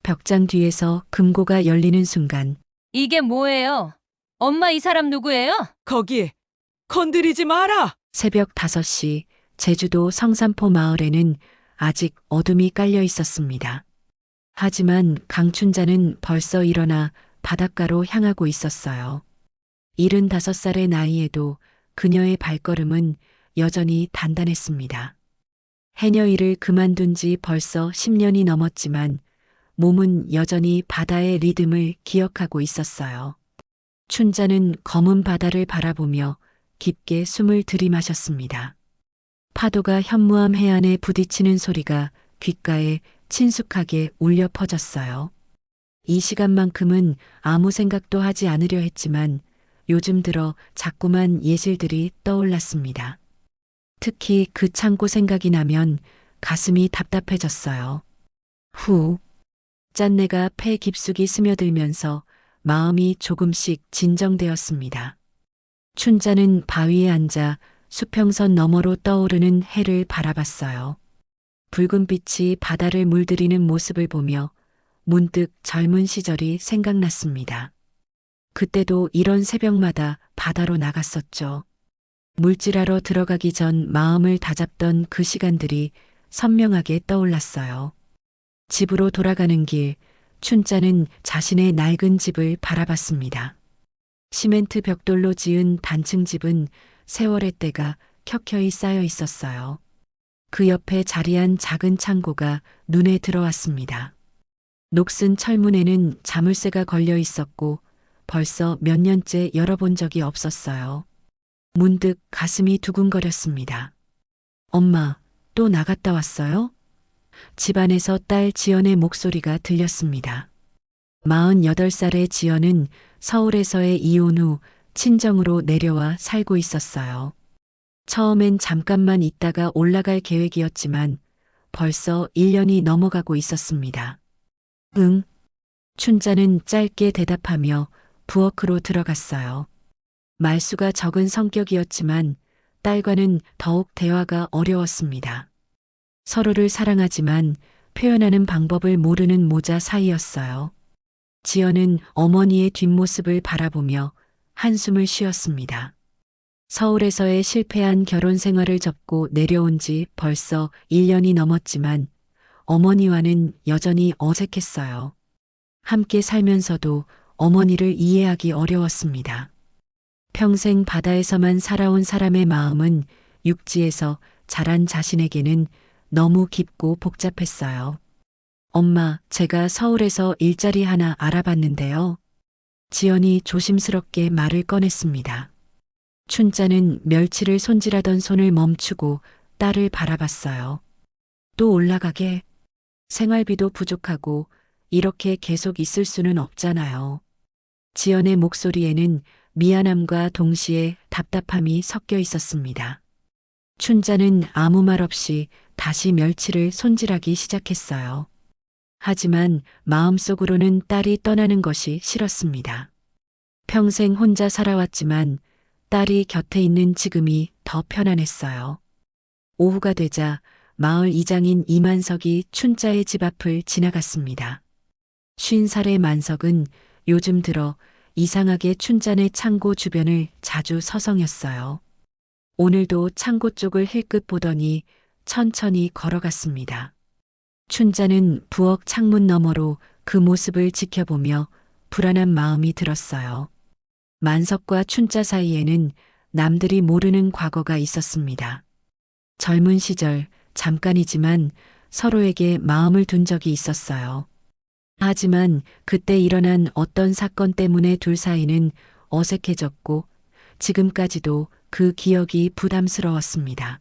벽장 뒤에서 금고가 열리는 순간 이게 뭐예요? 엄마 이 사람 누구예요? 거기 건드리지 마라. 새벽 5시 제주도 성산포 마을에는 아직 어둠이 깔려 있었습니다. 하지만 강춘자는 벌써 일어나 바닷가로 향하고 있었어요. 75살의 나이에도 그녀의 발걸음은 여전히 단단했습니다. 해녀 일을 그만둔 지 벌써 10년이 넘었지만 몸은 여전히 바다의 리듬을 기억하고 있었어요. 춘자는 검은 바다를 바라보며 깊게 숨을 들이마셨습니다. 파도가 현무암 해안에 부딪히는 소리가 귓가에 친숙하게 울려 퍼졌어요. 이 시간만큼은 아무 생각도 하지 않으려 했지만 요즘 들어 자꾸만 예실들이 떠올랐습니다. 특히 그 창고 생각이 나면 가슴이 답답해졌어요. 후, 짠내가 폐 깊숙이 스며들면서 마음이 조금씩 진정되었습니다. 춘자는 바위에 앉아 수평선 너머로 떠오르는 해를 바라봤어요. 붉은 빛이 바다를 물들이는 모습을 보며 문득 젊은 시절이 생각났습니다. 그때도 이런 새벽마다 바다로 나갔었죠. 물질하러 들어가기 전 마음을 다잡던 그 시간들이 선명하게 떠올랐어요. 집으로 돌아가는 길, 춘자는 자신의 낡은 집을 바라봤습니다. 시멘트 벽돌로 지은 단층 집은 세월의 때가 켜켜이 쌓여 있었어요. 그 옆에 자리한 작은 창고가 눈에 들어왔습니다. 녹슨 철문에는 자물쇠가 걸려 있었고 벌써 몇 년째 열어본 적이 없었어요. 문득 가슴이 두근거렸습니다. 엄마, 또 나갔다 왔어요? 집안에서 딸 지연의 목소리가 들렸습니다. 48살의 지연은 서울에서의 이혼 후 친정으로 내려와 살고 있었어요. 처음엔 잠깐만 있다가 올라갈 계획이었지만 벌써 1년이 넘어가고 있었습니다. 응. 춘자는 짧게 대답하며 부엌으로 들어갔어요. 말수가 적은 성격이었지만 딸과는 더욱 대화가 어려웠습니다. 서로를 사랑하지만 표현하는 방법을 모르는 모자 사이였어요. 지연은 어머니의 뒷모습을 바라보며 한숨을 쉬었습니다. 서울에서의 실패한 결혼 생활을 접고 내려온 지 벌써 1년이 넘었지만 어머니와는 여전히 어색했어요. 함께 살면서도 어머니를 이해하기 어려웠습니다. 평생 바다에서만 살아온 사람의 마음은 육지에서 자란 자신에게는 너무 깊고 복잡했어요. 엄마, 제가 서울에서 일자리 하나 알아봤는데요. 지연이 조심스럽게 말을 꺼냈습니다. 춘자는 멸치를 손질하던 손을 멈추고 딸을 바라봤어요. 또 올라가게? 생활비도 부족하고 이렇게 계속 있을 수는 없잖아요. 지연의 목소리에는 미안함과 동시에 답답함이 섞여 있었습니다. 춘자는 아무 말 없이 다시 멸치를 손질하기 시작했어요. 하지만 마음속으로는 딸이 떠나는 것이 싫었습니다. 평생 혼자 살아왔지만 딸이 곁에 있는 지금이 더 편안했어요. 오후가 되자 마을 이장인 이만석이 춘자의 집 앞을 지나갔습니다. 50살의 만석은 요즘 들어 이상하게 춘자네 창고 주변을 자주 서성였어요. 오늘도 창고 쪽을 힐끗 보더니 천천히 걸어갔습니다. 춘자는 부엌 창문 너머로 그 모습을 지켜보며 불안한 마음이 들었어요. 만석과 춘자 사이에는 남들이 모르는 과거가 있었습니다. 젊은 시절 잠깐이지만 서로에게 마음을 둔 적이 있었어요. 하지만 그때 일어난 어떤 사건 때문에 둘 사이는 어색해졌고 지금까지도 그 기억이 부담스러웠습니다.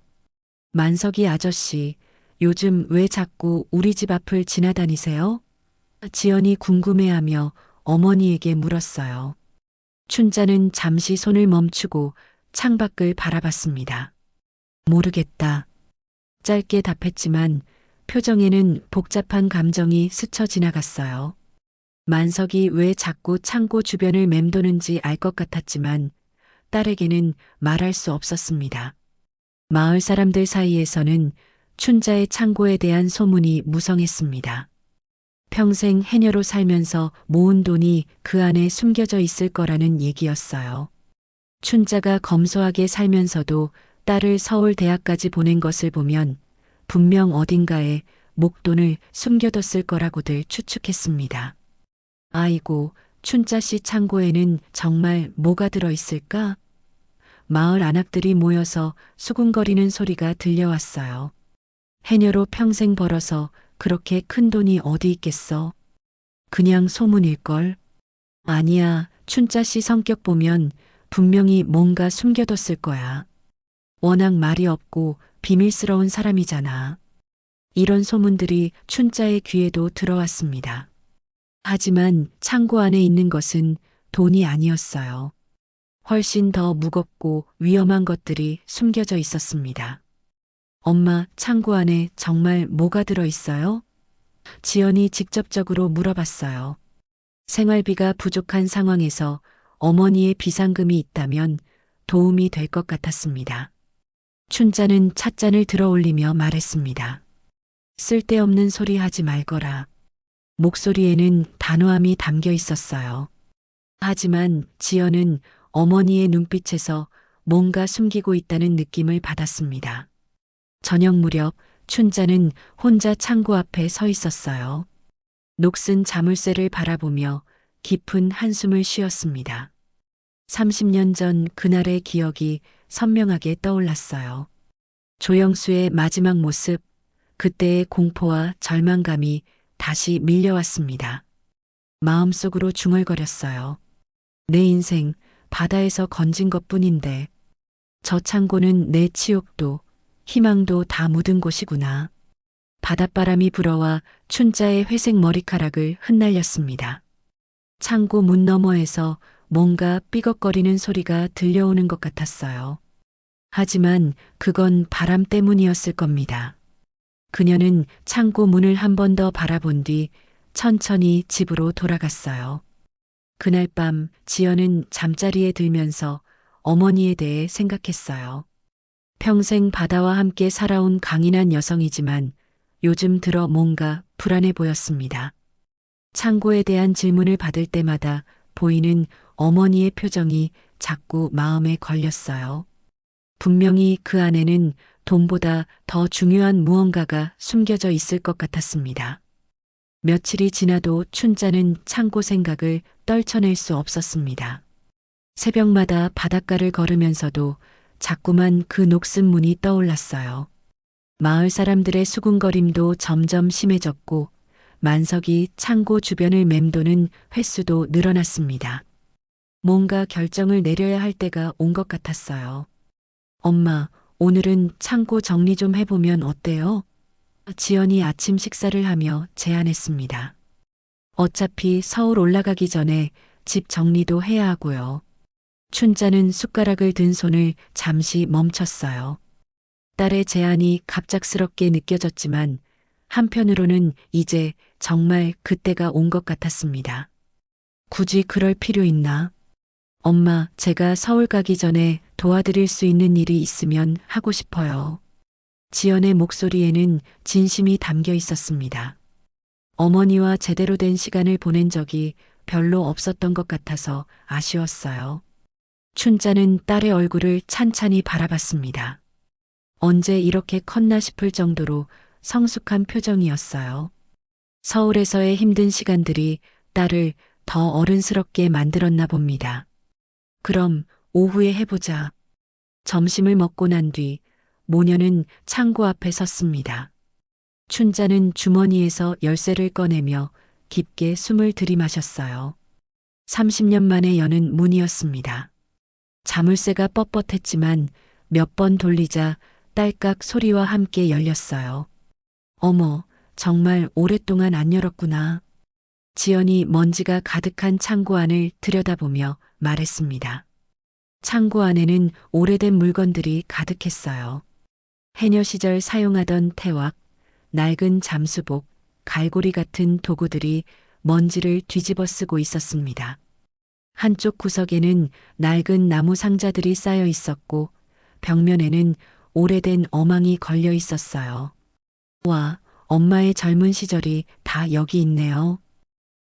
만석이 아저씨, 요즘 왜 자꾸 우리 집 앞을 지나다니세요? 지연이 궁금해하며 어머니에게 물었어요. 춘자는 잠시 손을 멈추고 창밖을 바라봤습니다. 모르겠다. 짧게 답했지만 표정에는 복잡한 감정이 스쳐 지나갔어요. 만석이 왜 자꾸 창고 주변을 맴도는지 알 것 같았지만 딸에게는 말할 수 없었습니다. 마을 사람들 사이에서는 춘자의 창고에 대한 소문이 무성했습니다. 평생 해녀로 살면서 모은 돈이 그 안에 숨겨져 있을 거라는 얘기였어요. 춘자가 검소하게 살면서도 딸을 서울대학까지 보낸 것을 보면 분명 어딘가에 목돈을 숨겨뒀을 거라고들 추측했습니다. 아이고, 춘자 씨 창고에는 정말 뭐가 들어있을까? 마을 안악들이 모여서 수군거리는 소리가 들려왔어요. 해녀로 평생 벌어서 그렇게 큰 돈이 어디 있겠어? 그냥 소문일걸? 아니야, 춘자 씨 성격 보면 분명히 뭔가 숨겨뒀을 거야. 워낙 말이 없고 비밀스러운 사람이잖아. 이런 소문들이 춘자의 귀에도 들어왔습니다. 하지만 창고 안에 있는 것은 돈이 아니었어요. 훨씬 더 무겁고 위험한 것들이 숨겨져 있었습니다. 엄마, 창고 안에 정말 뭐가 들어있어요? 지연이 직접적으로 물어봤어요. 생활비가 부족한 상황에서 어머니의 비상금이 있다면 도움이 될 것 같았습니다. 춘자는 찻잔을 들어 올리며 말했습니다. 쓸데없는 소리 하지 말거라. 목소리에는 단호함이 담겨 있었어요. 하지만 지연은 어머니의 눈빛에서 뭔가 숨기고 있다는 느낌을 받았습니다. 저녁 무렵 춘자는 혼자 창고 앞에 서 있었어요. 녹슨 자물쇠를 바라보며 깊은 한숨을 쉬었습니다. 30년 전 그날의 기억이 선명하게 떠올랐어요. 조영수의 마지막 모습, 그때의 공포와 절망감이 다시 밀려왔습니다. 마음속으로 중얼거렸어요. 내 인생 바다에서 건진 것뿐인데 저 창고는 내 치욕도 희망도 다 묻은 곳이구나. 바닷바람이 불어와 춘자의 회색 머리카락을 흩날렸습니다. 창고 문 너머에서 뭔가 삐걱거리는 소리가 들려오는 것 같았어요. 하지만 그건 바람 때문이었을 겁니다. 그녀는 창고 문을 한 번 더 바라본 뒤 천천히 집으로 돌아갔어요. 그날 밤 지연은 잠자리에 들면서 어머니에 대해 생각했어요. 평생 바다와 함께 살아온 강인한 여성이지만 요즘 들어 뭔가 불안해 보였습니다. 창고에 대한 질문을 받을 때마다 보이는 어머니의 표정이 자꾸 마음에 걸렸어요. 분명히 그 안에는 돈보다 더 중요한 무언가가 숨겨져 있을 것 같았습니다. 며칠이 지나도 춘자는 창고 생각을 떨쳐낼 수 없었습니다. 새벽마다 바닷가를 걸으면서도 자꾸만 그 녹슨 문이 떠올랐어요. 마을 사람들의 수군거림도 점점 심해졌고 만석이 창고 주변을 맴도는 횟수도 늘어났습니다. 뭔가 결정을 내려야 할 때가 온 것 같았어요. 엄마, 오늘은 창고 정리 좀 해보면 어때요? 지연이 아침 식사를 하며 제안했습니다. 어차피 서울 올라가기 전에 집 정리도 해야 하고요. 춘자는 숟가락을 든 손을 잠시 멈췄어요. 딸의 제안이 갑작스럽게 느껴졌지만 한편으로는 이제 정말 그때가 온 것 같았습니다. 굳이 그럴 필요 있나? 엄마, 제가 서울 가기 전에 도와드릴 수 있는 일이 있으면 하고 싶어요. 지연의 목소리에는 진심이 담겨 있었습니다. 어머니와 제대로 된 시간을 보낸 적이 별로 없었던 것 같아서 아쉬웠어요. 춘자는 딸의 얼굴을 찬찬히 바라봤습니다. 언제 이렇게 컸나 싶을 정도로 성숙한 표정이었어요. 서울에서의 힘든 시간들이 딸을 더 어른스럽게 만들었나 봅니다. 그럼 오후에 해보자. 점심을 먹고 난 뒤 모녀는 창고 앞에 섰습니다. 춘자는 주머니에서 열쇠를 꺼내며 깊게 숨을 들이마셨어요. 30년 만에 여는 문이었습니다. 자물쇠가 뻣뻣했지만 몇 번 돌리자 딸깍 소리와 함께 열렸어요. 어머, 정말 오랫동안 안 열었구나. 지연이 먼지가 가득한 창고 안을 들여다보며 말했습니다. 창고 안에는 오래된 물건들이 가득했어요. 해녀 시절 사용하던 태왁, 낡은 잠수복, 갈고리 같은 도구들이 먼지를 뒤집어 쓰고 있었습니다. 한쪽 구석에는 낡은 나무 상자들이 쌓여 있었고 벽면에는 오래된 어망이 걸려 있었어요. 와, 엄마의 젊은 시절이 다 여기 있네요.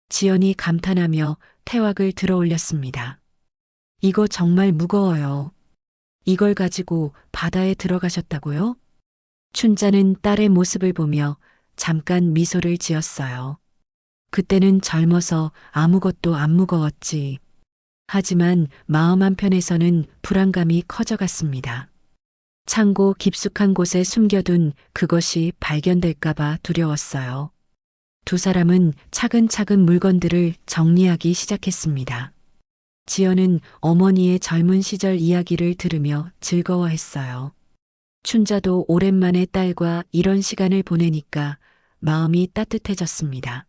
지연이 감탄하며 태왁을 들어 올렸습니다. 이거 정말 무거워요. 이걸 가지고 바다에 들어가셨다고요? 춘자는 딸의 모습을 보며 잠깐 미소를 지었어요. 그때는 젊어서 아무것도 안 무거웠지. 하지만 마음 한편에서는 불안감이 커져갔습니다. 창고 깊숙한 곳에 숨겨둔 그것이 발견될까봐 두려웠어요. 두 사람은 차근차근 물건들을 정리하기 시작했습니다. 지연은 어머니의 젊은 시절 이야기를 들으며 즐거워했어요. 춘자도 오랜만에 딸과 이런 시간을 보내니까 마음이 따뜻해졌습니다.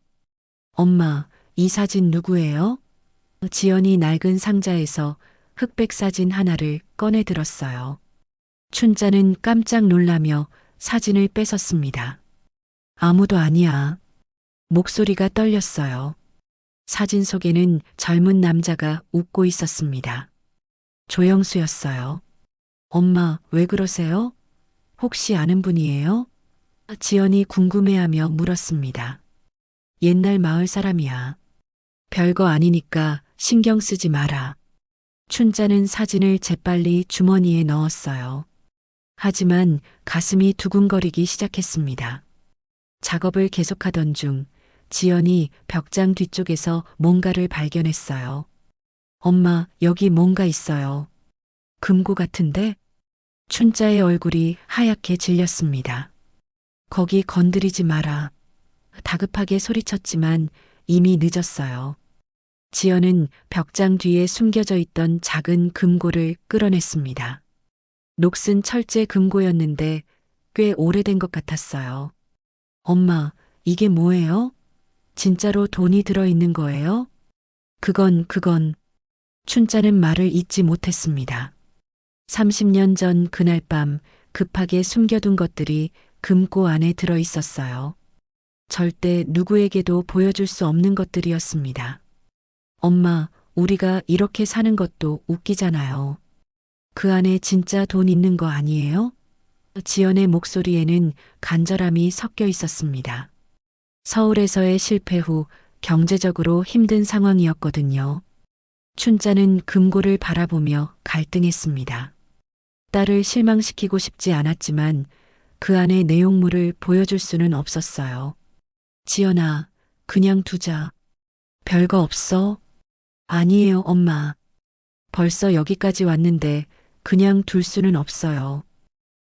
엄마, 이 사진 누구예요? 지연이 낡은 상자에서 흑백 사진 하나를 꺼내 들었어요. 춘자는 깜짝 놀라며 사진을 뺏었습니다. 아무도 아니야. 목소리가 떨렸어요. 사진 속에는 젊은 남자가 웃고 있었습니다. 조영수였어요. 엄마, 왜 그러세요? 혹시 아는 분이에요? 지연이 궁금해하며 물었습니다. 옛날 마을 사람이야. 별거 아니니까 신경 쓰지 마라. 춘자는 사진을 재빨리 주머니에 넣었어요. 하지만 가슴이 두근거리기 시작했습니다. 작업을 계속하던 중 지연이 벽장 뒤쪽에서 뭔가를 발견했어요. 엄마, 여기 뭔가 있어요. 금고 같은데? 춘자의 얼굴이 하얗게 질렸습니다. 거기 건드리지 마라. 다급하게 소리쳤지만 이미 늦었어요. 지연은 벽장 뒤에 숨겨져 있던 작은 금고를 끌어냈습니다. 녹슨 철제 금고였는데 꽤 오래된 것 같았어요. 엄마, 이게 뭐예요? 진짜로 돈이 들어있는 거예요? 그건. 춘자는 말을 잇지 못했습니다. 30년 전 그날 밤 급하게 숨겨둔 것들이 금고 안에 들어있었어요. 절대 누구에게도 보여줄 수 없는 것들이었습니다. 엄마, 우리가 이렇게 사는 것도 웃기잖아요. 그 안에 진짜 돈 있는 거 아니에요? 지연의 목소리에는 간절함이 섞여 있었습니다. 서울에서의 실패 후 경제적으로 힘든 상황이었거든요. 춘자는 금고를 바라보며 갈등했습니다. 딸을 실망시키고 싶지 않았지만 그 안의 내용물을 보여줄 수는 없었어요. 지연아, 그냥 두자. 별거 없어? 아니에요, 엄마. 벌써 여기까지 왔는데 그냥 둘 수는 없어요.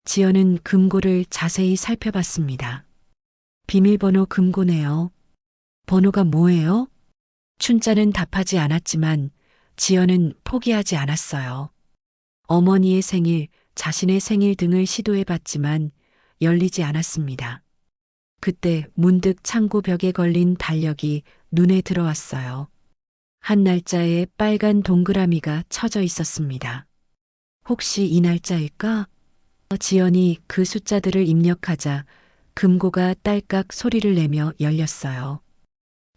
지연은 금고를 자세히 살펴봤습니다. 비밀번호 금고네요. 번호가 뭐예요? 춘자는 답하지 않았지만 지연은 포기하지 않았어요. 어머니의 생일, 자신의 생일 등을 시도해봤지만 열리지 않았습니다. 그때 문득 창고 벽에 걸린 달력이 눈에 들어왔어요. 한 날짜에 빨간 동그라미가 쳐져 있었습니다. 혹시 이 날짜일까? 지연이 그 숫자들을 입력하자 금고가 딸깍 소리를 내며 열렸어요.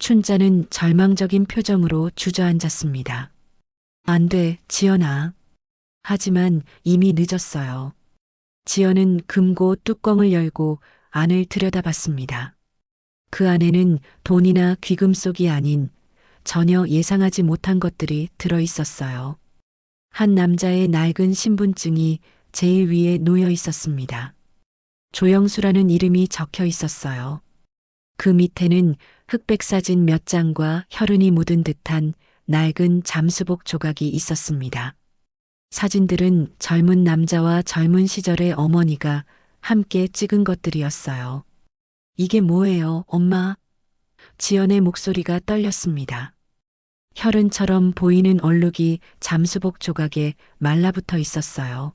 춘자는 절망적인 표정으로 주저앉았습니다. 안 돼, 지연아. 하지만 이미 늦었어요. 지연은 금고 뚜껑을 열고 안을 들여다봤습니다. 그 안에는 돈이나 귀금속이 아닌 전혀 예상하지 못한 것들이 들어 있었어요. 한 남자의 낡은 신분증이 제일 위에 놓여 있었습니다. 조영수라는 이름이 적혀 있었어요. 그 밑에는 흑백 사진 몇 장과 혈흔이 묻은 듯한 낡은 잠수복 조각이 있었습니다. 사진들은 젊은 남자와 젊은 시절의 어머니가 함께 찍은 것들이었어요. 이게 뭐예요, 엄마? 지연의 목소리가 떨렸습니다. 혈흔처럼 보이는 얼룩이 잠수복 조각에 말라붙어 있었어요.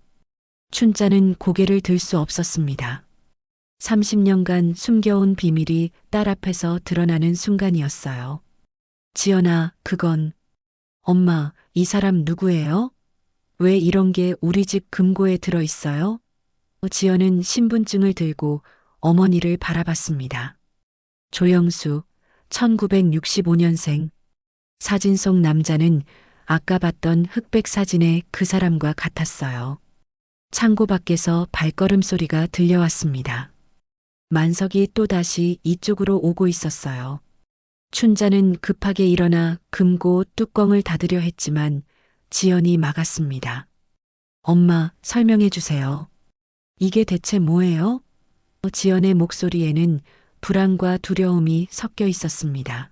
춘자는 고개를 들 수 없었습니다. 30년간 숨겨온 비밀이 딸 앞에서 드러나는 순간이었어요. 지연아, 그건. 엄마, 이 사람 누구예요? 왜 이런 게 우리 집 금고에 들어 있어요? 지연은 신분증을 들고 어머니를 바라봤습니다. 조영수, 1965년생. 사진 속 남자는 아까 봤던 흑백 사진의 그 사람과 같았어요. 창고 밖에서 발걸음 소리가 들려왔습니다. 만석이 또다시 이쪽으로 오고 있었어요. 춘자는 급하게 일어나 금고 뚜껑을 닫으려 했지만 지연이 막았습니다. 엄마, 설명해 주세요. 이게 대체 뭐예요? 지연의 목소리에는 불안과 두려움이 섞여 있었습니다.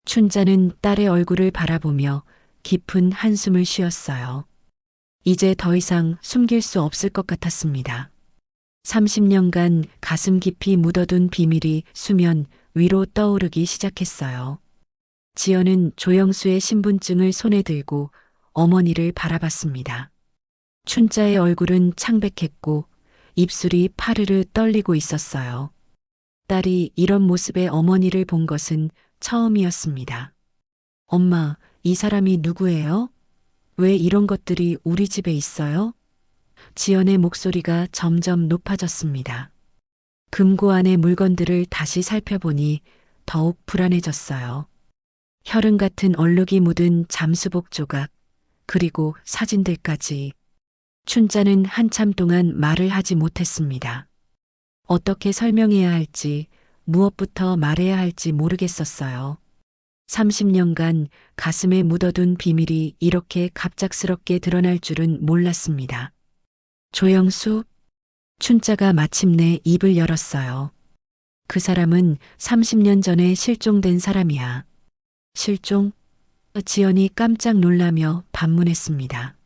춘자는 딸의 얼굴을 바라보며 깊은 한숨을 쉬었어요. 이제 더 이상 숨길 수 없을 것 같았습니다. 30년간 가슴 깊이 묻어둔 비밀이 수면 위로 떠오르기 시작했어요. 지연은 조영수의 신분증을 손에 들고 어머니를 바라봤습니다. 춘자의 얼굴은 창백했고 입술이 파르르 떨리고 있었어요. 딸이 이런 모습의 어머니를 본 것은 처음이었습니다. 엄마, 이 사람이 누구예요? 왜 이런 것들이 우리 집에 있어요? 지연의 목소리가 점점 높아졌습니다. 금고 안의 물건들을 다시 살펴보니 더욱 불안해졌어요. 혈흔 같은 얼룩이 묻은 잠수복 조각, 그리고 사진들까지. 춘자는 한참 동안 말을 하지 못했습니다. 어떻게 설명해야 할지, 무엇부터 말해야 할지 모르겠었어요. 30년간 가슴에 묻어둔 비밀이 이렇게 갑작스럽게 드러날 줄은 몰랐습니다. 조영수? 춘자가 마침내 입을 열었어요. 그 사람은 30년 전에 실종된 사람이야. 실종? 지연이 깜짝 놀라며 반문했습니다.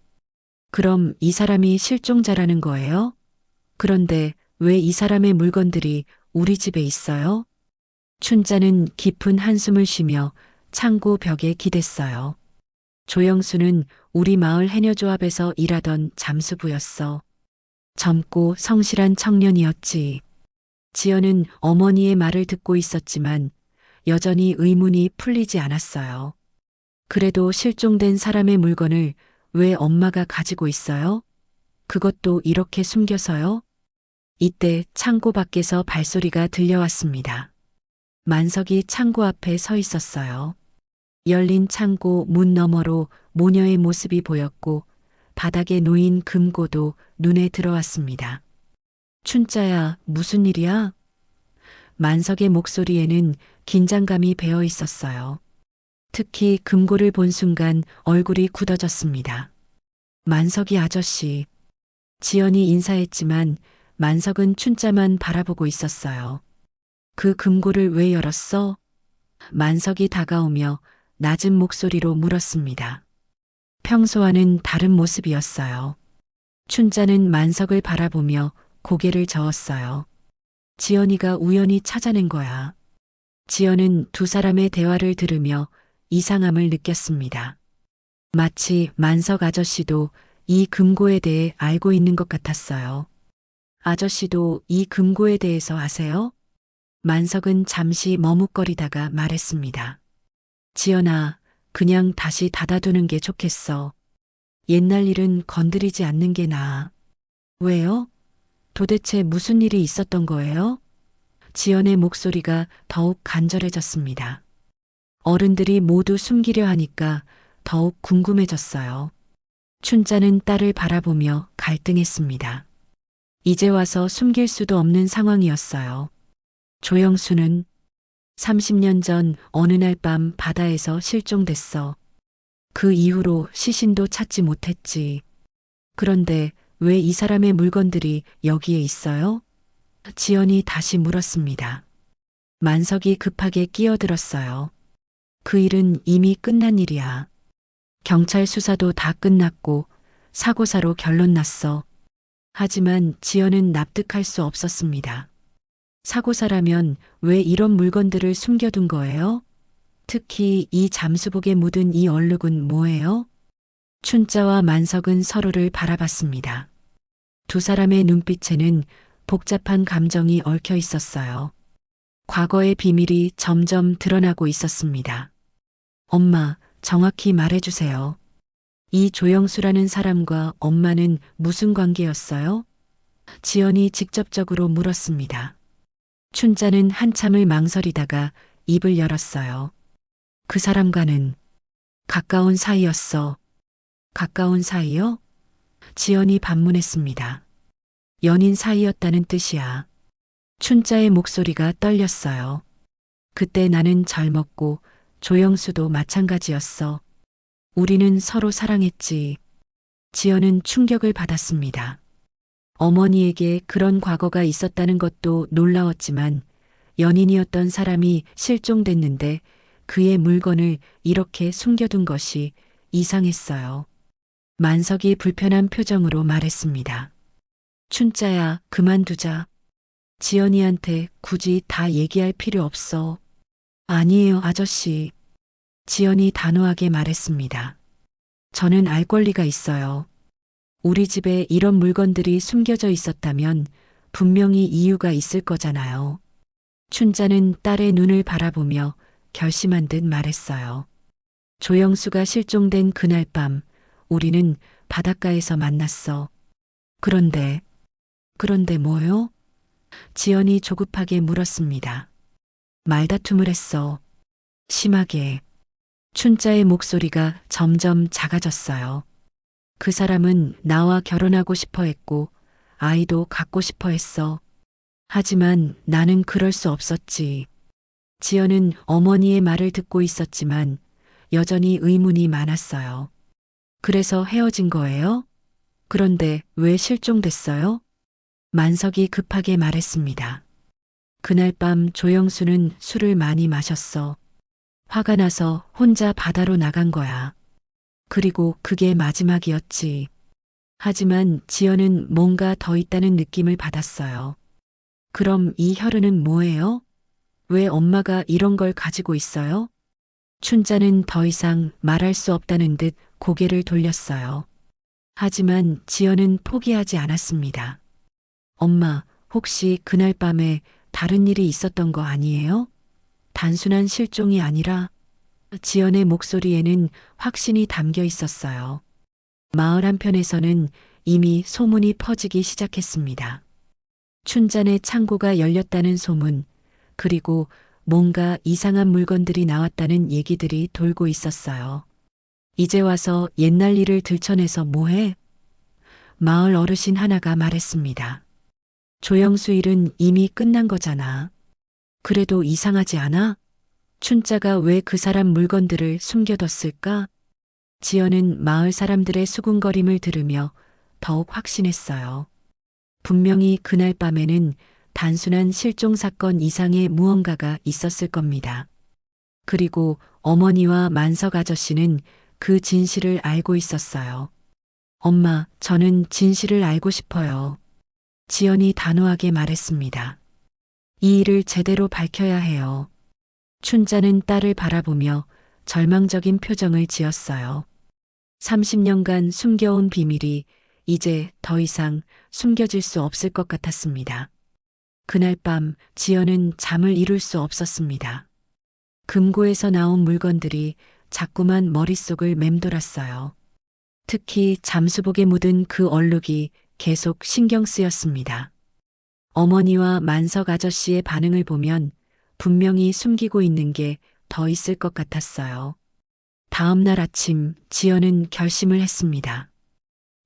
그럼 이 사람이 실종자라는 거예요? 그런데 왜 이 사람의 물건들이 우리 집에 있어요? 춘자는 깊은 한숨을 쉬며 창고 벽에 기댔어요. 조영수는 우리 마을 해녀조합에서 일하던 잠수부였어. 젊고 성실한 청년이었지. 지연은 어머니의 말을 듣고 있었지만 여전히 의문이 풀리지 않았어요. 그래도 실종된 사람의 물건을 왜 엄마가 가지고 있어요? 그것도 이렇게 숨겨서요? 이때 창고 밖에서 발소리가 들려왔습니다. 만석이 창고 앞에 서 있었어요. 열린 창고 문 너머로 모녀의 모습이 보였고 바닥에 놓인 금고도 눈에 들어왔습니다. 춘자야, 무슨 일이야? 만석의 목소리에는 긴장감이 배어 있었어요. 특히 금고를 본 순간 얼굴이 굳어졌습니다. 만석이 아저씨. 지연이 인사했지만 만석은 춘자만 바라보고 있었어요. 그 금고를 왜 열었어? 만석이 다가오며 낮은 목소리로 물었습니다. 평소와는 다른 모습이었어요. 춘자는 만석을 바라보며 고개를 저었어요. 지연이가 우연히 찾아낸 거야. 지연은 두 사람의 대화를 들으며 이상함을 느꼈습니다. 마치 만석 아저씨도 이 금고에 대해 알고 있는 것 같았어요. 아저씨도 이 금고에 대해서 아세요? 만석은 잠시 머뭇거리다가 말했습니다. 지연아, 그냥 다시 닫아두는 게 좋겠어. 옛날 일은 건드리지 않는 게 나아. 왜요? 도대체 무슨 일이 있었던 거예요? 지연의 목소리가 더욱 간절해졌습니다. 어른들이 모두 숨기려 하니까 더욱 궁금해졌어요. 춘자는 딸을 바라보며 갈등했습니다. 이제 와서 숨길 수도 없는 상황이었어요. 조영수는 30년 전 어느 날 밤 바다에서 실종됐어. 그 이후로 시신도 찾지 못했지. 그런데 왜 이 사람의 물건들이 여기에 있어요? 지연이 다시 물었습니다. 만석이 급하게 끼어들었어요. 그 일은 이미 끝난 일이야. 경찰 수사도 다 끝났고 사고사로 결론 났어. 하지만 지연은 납득할 수 없었습니다. 사고사라면 왜 이런 물건들을 숨겨둔 거예요? 특히 이 잠수복에 묻은 이 얼룩은 뭐예요? 춘자와 만석은 서로를 바라봤습니다. 두 사람의 눈빛에는 복잡한 감정이 얽혀 있었어요. 과거의 비밀이 점점 드러나고 있었습니다. 엄마, 정확히 말해주세요. 이 조영수라는 사람과 엄마는 무슨 관계였어요? 지연이 직접적으로 물었습니다. 춘자는 한참을 망설이다가 입을 열었어요. 그 사람과는 가까운 사이였어. 가까운 사이요? 지연이 반문했습니다. 연인 사이였다는 뜻이야. 춘자의 목소리가 떨렸어요. 그때 나는 젊었고 조영수도 마찬가지였어. 우리는 서로 사랑했지. 지연은 충격을 받았습니다. 어머니에게 그런 과거가 있었다는 것도 놀라웠지만 연인이었던 사람이 실종됐는데 그의 물건을 이렇게 숨겨둔 것이 이상했어요. 만석이 불편한 표정으로 말했습니다. 춘자야, 그만두자. 지연이한테 굳이 다 얘기할 필요 없어. 아니에요, 아저씨. 지연이 단호하게 말했습니다. 저는 알 권리가 있어요. 우리 집에 이런 물건들이 숨겨져 있었다면 분명히 이유가 있을 거잖아요. 춘자는 딸의 눈을 바라보며 결심한 듯 말했어요. 조영수가 실종된 그날 밤 우리는 바닷가에서 만났어. 그런데 뭐요? 지연이 조급하게 물었습니다. 말다툼을 했어. 심하게. 춘자의 목소리가 점점 작아졌어요. 그 사람은 나와 결혼하고 싶어 했고 아이도 갖고 싶어 했어. 하지만 나는 그럴 수 없었지. 지연은 어머니의 말을 듣고 있었지만 여전히 의문이 많았어요. 그래서 헤어진 거예요? 그런데 왜 실종됐어요? 만석이 급하게 말했습니다. 그날 밤 조영수는 술을 많이 마셨어. 화가 나서 혼자 바다로 나간 거야. 그리고 그게 마지막이었지. 하지만 지연은 뭔가 더 있다는 느낌을 받았어요. 그럼 이 혈흔은 뭐예요? 왜 엄마가 이런 걸 가지고 있어요? 춘자는 더 이상 말할 수 없다는 듯 고개를 돌렸어요. 하지만 지연은 포기하지 않았습니다. 엄마, 혹시 그날 밤에 다른 일이 있었던 거 아니에요? 단순한 실종이 아니라 지연의 목소리에는 확신이 담겨 있었어요. 마을 한편에서는 이미 소문이 퍼지기 시작했습니다. 춘자네 창고가 열렸다는 소문, 그리고 뭔가 이상한 물건들이 나왔다는 얘기들이 돌고 있었어요. 이제 와서 옛날 일을 들춰내서 뭐해? 마을 어르신 하나가 말했습니다. 조영수 일은 이미 끝난 거잖아. 그래도 이상하지 않아? 춘자가 왜 그 사람 물건들을 숨겨뒀을까? 지연은 마을 사람들의 수군거림을 들으며 더욱 확신했어요. 분명히 그날 밤에는 단순한 실종 사건 이상의 무언가가 있었을 겁니다. 그리고 어머니와 만석 아저씨는 그 진실을 알고 있었어요. 엄마, 저는 진실을 알고 싶어요. 지연이 단호하게 말했습니다. 이 일을 제대로 밝혀야 해요. 춘자는 딸을 바라보며 절망적인 표정을 지었어요. 30년간 숨겨온 비밀이 이제 더 이상 숨겨질 수 없을 것 같았습니다. 그날 밤 지연은 잠을 이룰 수 없었습니다. 금고에서 나온 물건들이 자꾸만 머릿속을 맴돌았어요. 특히 잠수복에 묻은 그 얼룩이 계속 신경 쓰였습니다. 어머니와 만석 아저씨의 반응을 보면 분명히 숨기고 있는 게 더 있을 것 같았어요. 다음 날 아침 지연은 결심을 했습니다.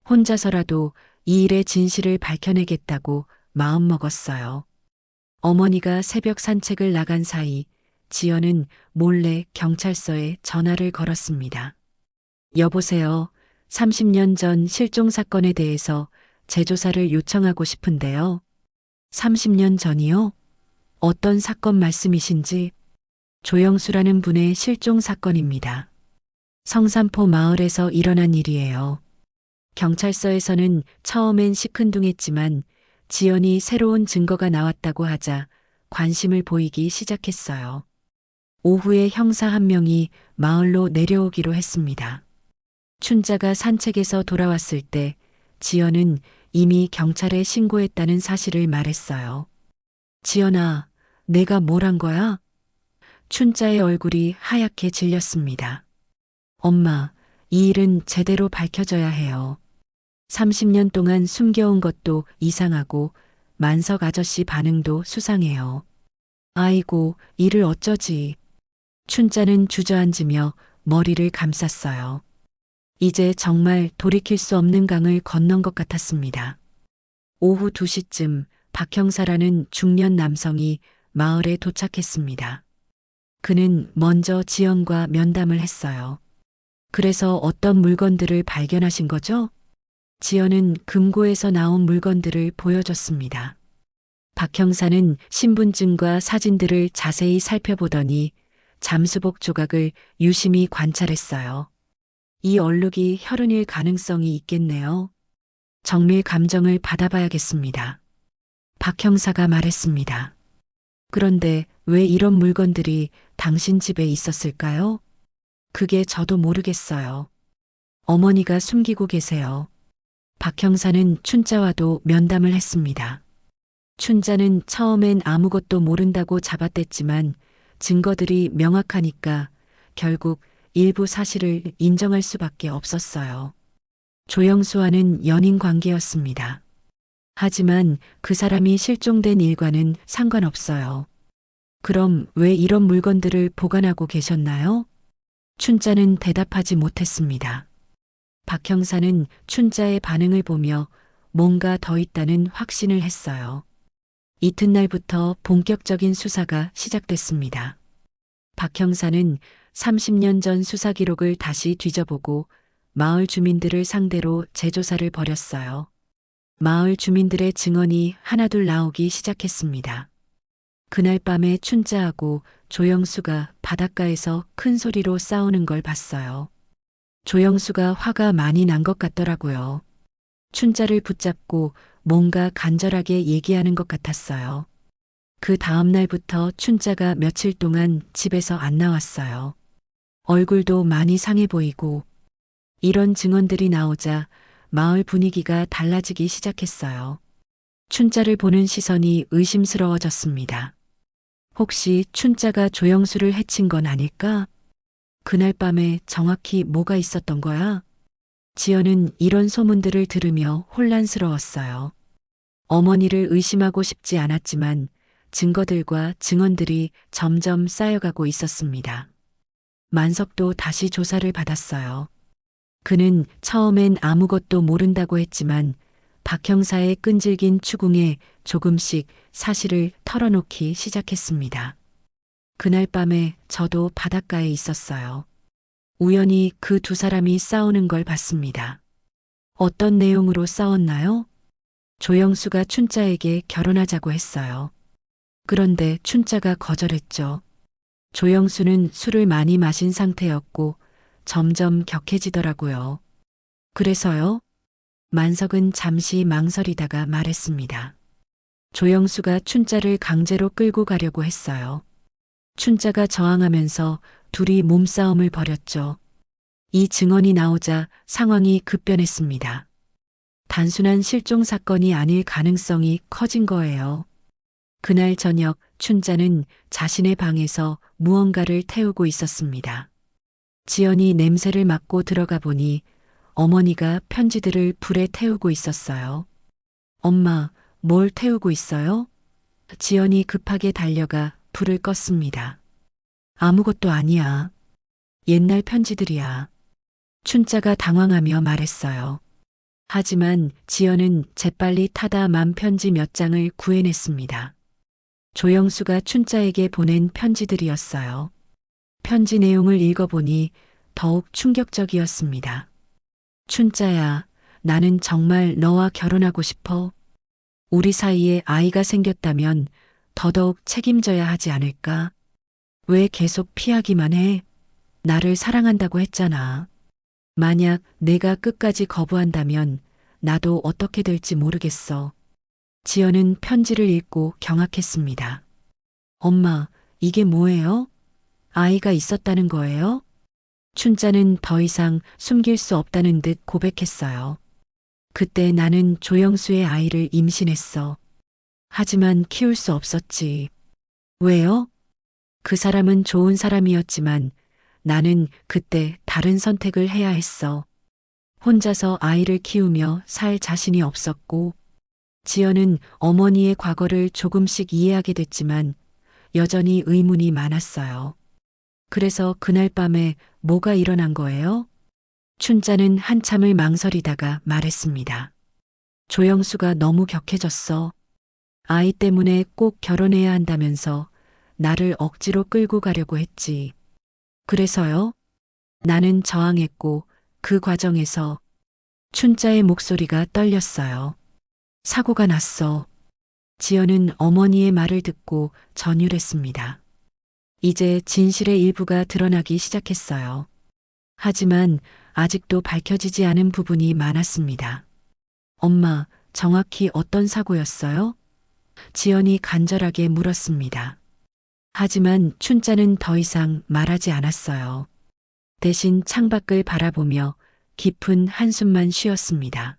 혼자서라도 이 일의 진실을 밝혀내겠다고 마음먹었어요. 어머니가 새벽 산책을 나간 사이 지연은 몰래 경찰서에 전화를 걸었습니다. 여보세요. 30년 전 실종 사건에 대해서 재조사를 요청하고 싶은데요. 30년 전이요? 어떤 사건 말씀이신지? 조영수라는 분의 실종 사건입니다. 성산포 마을에서 일어난 일이에요. 경찰서에서는 처음엔 시큰둥했지만 지연이 새로운 증거가 나왔다고 하자 관심을 보이기 시작했어요. 오후에 형사 한 명이 마을로 내려오기로 했습니다. 춘자가 산책에서 돌아왔을 때 지연은 이미 경찰에 신고했다는 사실을 말했어요. 지연아, 내가 뭘 한 거야? 춘자의 얼굴이 하얗게 질렸습니다. 엄마, 이 일은 제대로 밝혀져야 해요. 30년 동안 숨겨온 것도 이상하고 만석 아저씨 반응도 수상해요. 아이고, 이를 어쩌지. 춘자는 주저앉으며 머리를 감쌌어요. 이제 정말 돌이킬 수 없는 강을 건넌 것 같았습니다. 오후 2시쯤 박 형사라는 중년 남성이 마을에 도착했습니다. 그는 먼저 지연과 면담을 했어요. 그래서 어떤 물건들을 발견하신 거죠? 지연은 금고에서 나온 물건들을 보여줬습니다. 박 형사는 신분증과 사진들을 자세히 살펴보더니 잠수복 조각을 유심히 관찰했어요. 이 얼룩이 혈흔일 가능성이 있겠네요. 정밀 감정을 받아봐야겠습니다. 박 형사가 말했습니다. 그런데 왜 이런 물건들이 당신 집에 있었을까요? 그게 저도 모르겠어요. 어머니가 숨기고 계세요. 박 형사는 춘자와도 면담을 했습니다. 춘자는 처음엔 아무것도 모른다고 잡아댔지만 증거들이 명확하니까 결국 일부 사실을 인정할 수밖에 없었어요. 조영수와는 연인 관계였습니다. 하지만 그 사람이 실종된 일과는 상관없어요. 그럼 왜 이런 물건들을 보관하고 계셨나요? 춘자는 대답하지 못했습니다. 박 형사는 춘자의 반응을 보며 뭔가 더 있다는 확신을 했어요. 이튿날부터 본격적인 수사가 시작됐습니다. 박 형사는 30년 전 수사 기록을 다시 뒤져보고 마을 주민들을 상대로 재조사를 벌였어요. 마을 주민들의 증언이 하나둘 나오기 시작했습니다. 그날 밤에 춘자하고 조영수가 바닷가에서 큰 소리로 싸우는 걸 봤어요. 조영수가 화가 많이 난 것 같더라고요. 춘자를 붙잡고 뭔가 간절하게 얘기하는 것 같았어요. 그 다음 날부터 춘자가 며칠 동안 집에서 안 나왔어요. 얼굴도 많이 상해 보이고 이런 증언들이 나오자 마을 분위기가 달라지기 시작했어요. 춘자를 보는 시선이 의심스러워졌습니다. 혹시 춘자가 조영수를 해친 건 아닐까? 그날 밤에 정확히 뭐가 있었던 거야? 지연은 이런 소문들을 들으며 혼란스러웠어요. 어머니를 의심하고 싶지 않았지만 증거들과 증언들이 점점 쌓여가고 있었습니다. 만석도 다시 조사를 받았어요. 그는 처음엔 아무것도 모른다고 했지만 박 형사의 끈질긴 추궁에 조금씩 사실을 털어놓기 시작했습니다. 그날 밤에 저도 바닷가에 있었어요. 우연히 그 두 사람이 싸우는 걸 봤습니다. 어떤 내용으로 싸웠나요? 조영수가 춘자에게 결혼하자고 했어요. 그런데 춘자가 거절했죠. 조영수는 술을 많이 마신 상태였고 점점 격해지더라고요. 그래서요? 만석은 잠시 망설이다가 말했습니다. 조영수가 춘자를 강제로 끌고 가려고 했어요. 춘자가 저항하면서 둘이 몸싸움을 벌였죠. 이 증언이 나오자 상황이 급변했습니다. 단순한 실종 사건이 아닐 가능성이 커진 거예요. 그날 저녁 춘자는 자신의 방에서 무언가를 태우고 있었습니다. 지연이 냄새를 맡고 들어가 보니 어머니가 편지들을 불에 태우고 있었어요. 엄마, 뭘 태우고 있어요? 지연이 급하게 달려가 불을 껐습니다. 아무것도 아니야. 옛날 편지들이야. 춘자가 당황하며 말했어요. 하지만 지연은 재빨리 타다 만 편지 몇 장을 구해냈습니다. 조영수가 춘자에게 보낸 편지들이었어요. 편지 내용을 읽어보니 더욱 충격적이었습니다. 춘자야, 나는 정말 너와 결혼하고 싶어. 우리 사이에 아이가 생겼다면 더더욱 책임져야 하지 않을까? 왜 계속 피하기만 해? 나를 사랑한다고 했잖아. 만약 내가 끝까지 거부한다면 나도 어떻게 될지 모르겠어. 지연은 편지를 읽고 경악했습니다. 엄마, 이게 뭐예요? 아이가 있었다는 거예요? 춘자는 더 이상 숨길 수 없다는 듯 고백했어요. 그때 나는 조영수의 아이를 임신했어. 하지만 키울 수 없었지. 왜요? 그 사람은 좋은 사람이었지만 나는 그때 다른 선택을 해야 했어. 혼자서 아이를 키우며 살 자신이 없었고, 지연은 어머니의 과거를 조금씩 이해하게 됐지만 여전히 의문이 많았어요. 그래서 그날 밤에 뭐가 일어난 거예요? 춘자는 한참을 망설이다가 말했습니다. 조영수가 너무 격해졌어. 아이 때문에 꼭 결혼해야 한다면서 나를 억지로 끌고 가려고 했지. 그래서요? 나는 저항했고 그 과정에서 춘자의 목소리가 떨렸어요. 사고가 났어. 지연은 어머니의 말을 듣고 전율했습니다. 이제 진실의 일부가 드러나기 시작했어요. 하지만 아직도 밝혀지지 않은 부분이 많았습니다. 엄마, 정확히 어떤 사고였어요? 지연이 간절하게 물었습니다. 하지만 춘자는 더 이상 말하지 않았어요. 대신 창밖을 바라보며 깊은 한숨만 쉬었습니다.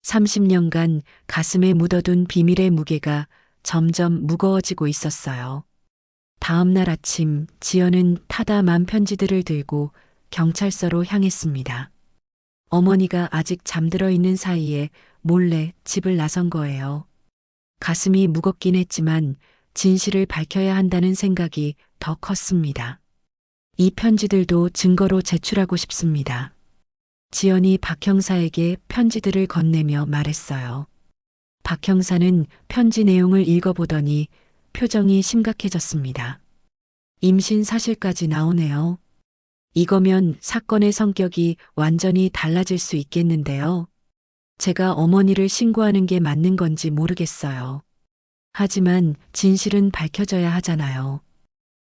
30년간 가슴에 묻어둔 비밀의 무게가 점점 무거워지고 있었어요. 다음 날 아침 지연은 타다만 편지들을 들고 경찰서로 향했습니다. 어머니가 아직 잠들어 있는 사이에 몰래 집을 나선 거예요. 가슴이 무겁긴 했지만 진실을 밝혀야 한다는 생각이 더 컸습니다. 이 편지들도 증거로 제출하고 싶습니다. 지연이 박 형사에게 편지들을 건네며 말했어요. 박 형사는 편지 내용을 읽어보더니 표정이 심각해졌습니다. 임신 사실까지 나오네요. 이거면 사건의 성격이 완전히 달라질 수 있겠는데요. 제가 어머니를 신고하는 게 맞는 건지 모르겠어요. 하지만 진실은 밝혀져야 하잖아요.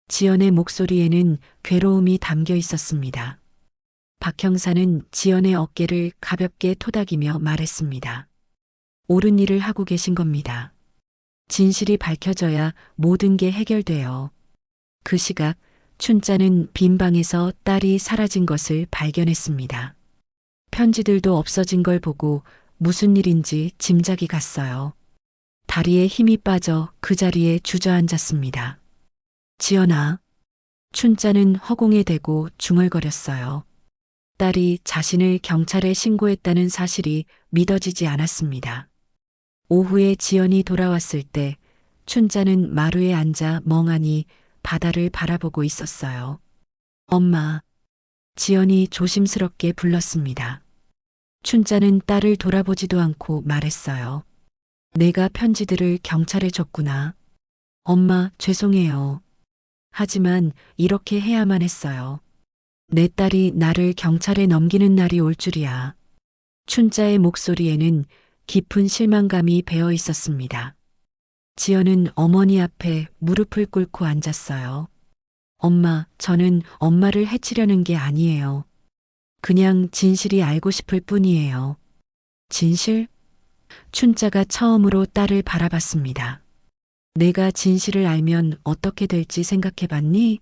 지연의 목소리에는 괴로움이 담겨 있었습니다. 박 형사는 지연의 어깨를 가볍게 토닥이며 말했습니다. 옳은 일을 하고 계신 겁니다. 진실이 밝혀져야 모든 게 해결돼요. 그 시각 춘자는 빈 방에서 딸이 사라진 것을 발견했습니다. 편지들도 없어진 걸 보고 무슨 일인지 짐작이 갔어요. 다리에 힘이 빠져 그 자리에 주저앉았습니다. 지연아. 춘자는 허공에 대고 중얼거렸어요. 딸이 자신을 경찰에 신고했다는 사실이 믿어지지 않았습니다. 오후에 지연이 돌아왔을 때 춘자는 마루에 앉아 멍하니 바다를 바라보고 있었어요. 엄마. 지연이 조심스럽게 불렀습니다. 춘자는 딸을 돌아보지도 않고 말했어요. 내가 편지들을 경찰에 줬구나. 엄마, 죄송해요. 하지만 이렇게 해야만 했어요. 내 딸이 나를 경찰에 넘기는 날이 올 줄이야. 춘자의 목소리에는 깊은 실망감이 배어 있었습니다. 지연은 어머니 앞에 무릎을 꿇고 앉았어요. 엄마, 저는 엄마를 해치려는 게 아니에요. 그냥 진실이 알고 싶을 뿐이에요. 진실? 춘자가 처음으로 딸을 바라봤습니다. 내가 진실을 알면 어떻게 될지 생각해봤니?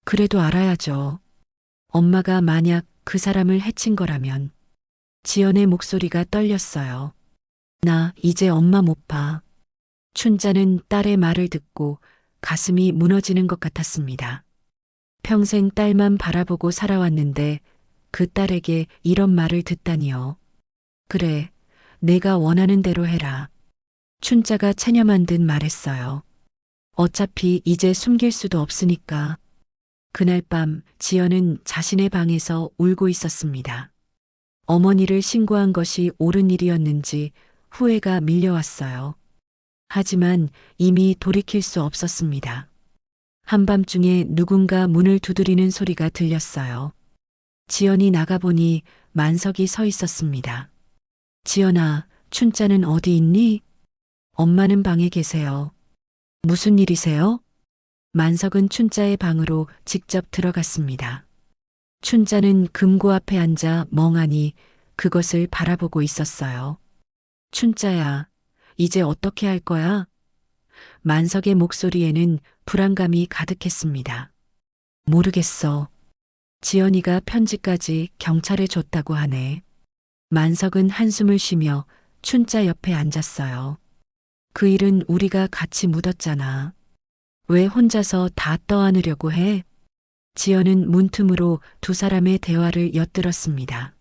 그래도 알아야죠. 엄마가 만약 그 사람을 해친 거라면. 지연의 목소리가 떨렸어요. 나 이제 엄마 못 봐. 춘자는 딸의 말을 듣고 가슴이 무너지는 것 같았습니다. 평생 딸만 바라보고 살아왔는데 그 딸에게 이런 말을 듣다니요. 그래, 내가 원하는 대로 해라. 춘자가 체념한 듯 말했어요. 어차피 이제 숨길 수도 없으니까. 그날 밤 지연은 자신의 방에서 울고 있었습니다. 어머니를 신고한 것이 옳은 일이었는지 후회가 밀려왔어요. 하지만 이미 돌이킬 수 없었습니다. 한밤중에 누군가 문을 두드리는 소리가 들렸어요. 지연이 나가보니 만석이 서 있었습니다. 지연아, 춘자는 어디 있니? 엄마는 방에 계세요. 무슨 일이세요? 만석은 춘자의 방으로 직접 들어갔습니다. 춘자는 금고 앞에 앉아 멍하니 그것을 바라보고 있었어요. 춘자야, 이제 어떻게 할 거야? 만석의 목소리에는 불안감이 가득했습니다. 모르겠어. 지연이가 편지까지 경찰에 줬다고 하네. 만석은 한숨을 쉬며 춘자 옆에 앉았어요. 그 일은 우리가 같이 묻었잖아. 왜 혼자서 다 떠안으려고 해? 지연은 문틈으로 두 사람의 대화를 엿들었습니다.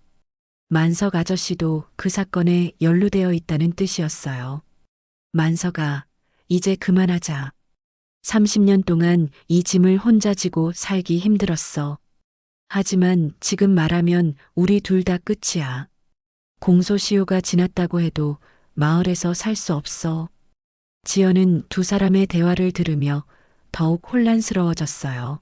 만석 아저씨도 그 사건에 연루되어 있다는 뜻이었어요. 만석아, 이제 그만하자. 30년 동안 이 짐을 혼자 지고 살기 힘들었어. 하지만 지금 말하면 우리 둘 다 끝이야. 공소시효가 지났다고 해도 마을에서 살 수 없어. 지연은 두 사람의 대화를 들으며 더욱 혼란스러워졌어요.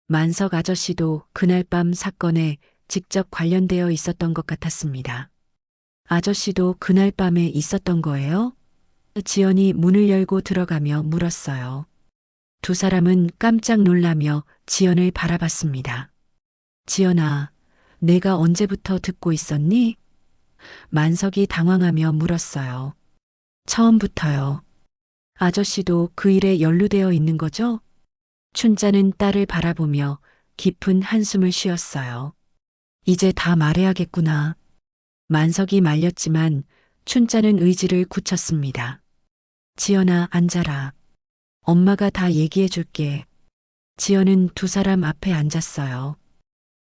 만석 아저씨도 그날 밤 사건에 직접 관련되어 있었던 것 같았습니다. 아저씨도 그날 밤에 있었던 거예요? 지연이 문을 열고 들어가며 물었어요. 두 사람은 깜짝 놀라며 지연을 바라봤습니다. 지연아, 내가 언제부터 듣고 있었니? 만석이 당황하며 물었어요. 처음부터요. 아저씨도 그 일에 연루되어 있는 거죠? 춘자는 딸을 바라보며 깊은 한숨을 쉬었어요. 이제 다 말해야겠구나. 만석이 말렸지만 춘자는 의지를 굳혔습니다. 지연아, 앉아라. 엄마가 다 얘기해 줄게. 지연은 두 사람 앞에 앉았어요.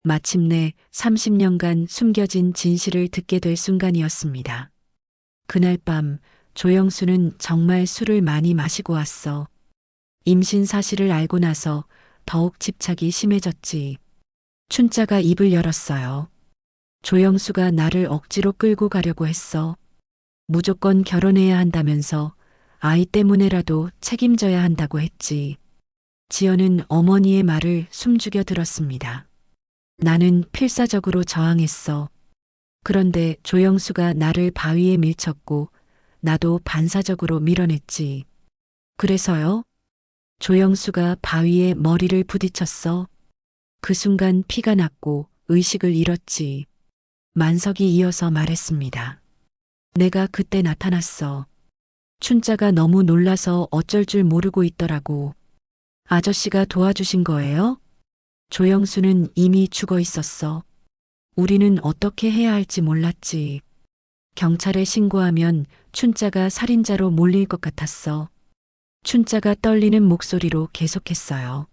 마침내 30년간 숨겨진 진실을 듣게 될 순간이었습니다. 그날 밤 조영수는 정말 술을 많이 마시고 왔어. 임신 사실을 알고 나서 더욱 집착이 심해졌지. 춘자가 입을 열었어요. 조영수가 나를 억지로 끌고 가려고 했어. 무조건 결혼해야 한다면서 아이 때문에라도 책임져야 한다고 했지. 지연은 어머니의 말을 숨죽여 들었습니다. 나는 필사적으로 저항했어. 그런데 조영수가 나를 바위에 밀쳤고 나도 반사적으로 밀어냈지. 그래서요? 조영수가 바위에 머리를 부딪혔어. 그 순간 피가 났고 의식을 잃었지. 만석이 이어서 말했습니다. 내가 그때 나타났어. 춘자가 너무 놀라서 어쩔 줄 모르고 있더라고. 아저씨가 도와주신 거예요? 조영수는 이미 죽어 있었어. 우리는 어떻게 해야 할지 몰랐지. 경찰에 신고하면 춘자가 살인자로 몰릴 것 같았어. 춘자가 떨리는 목소리로 계속했어요.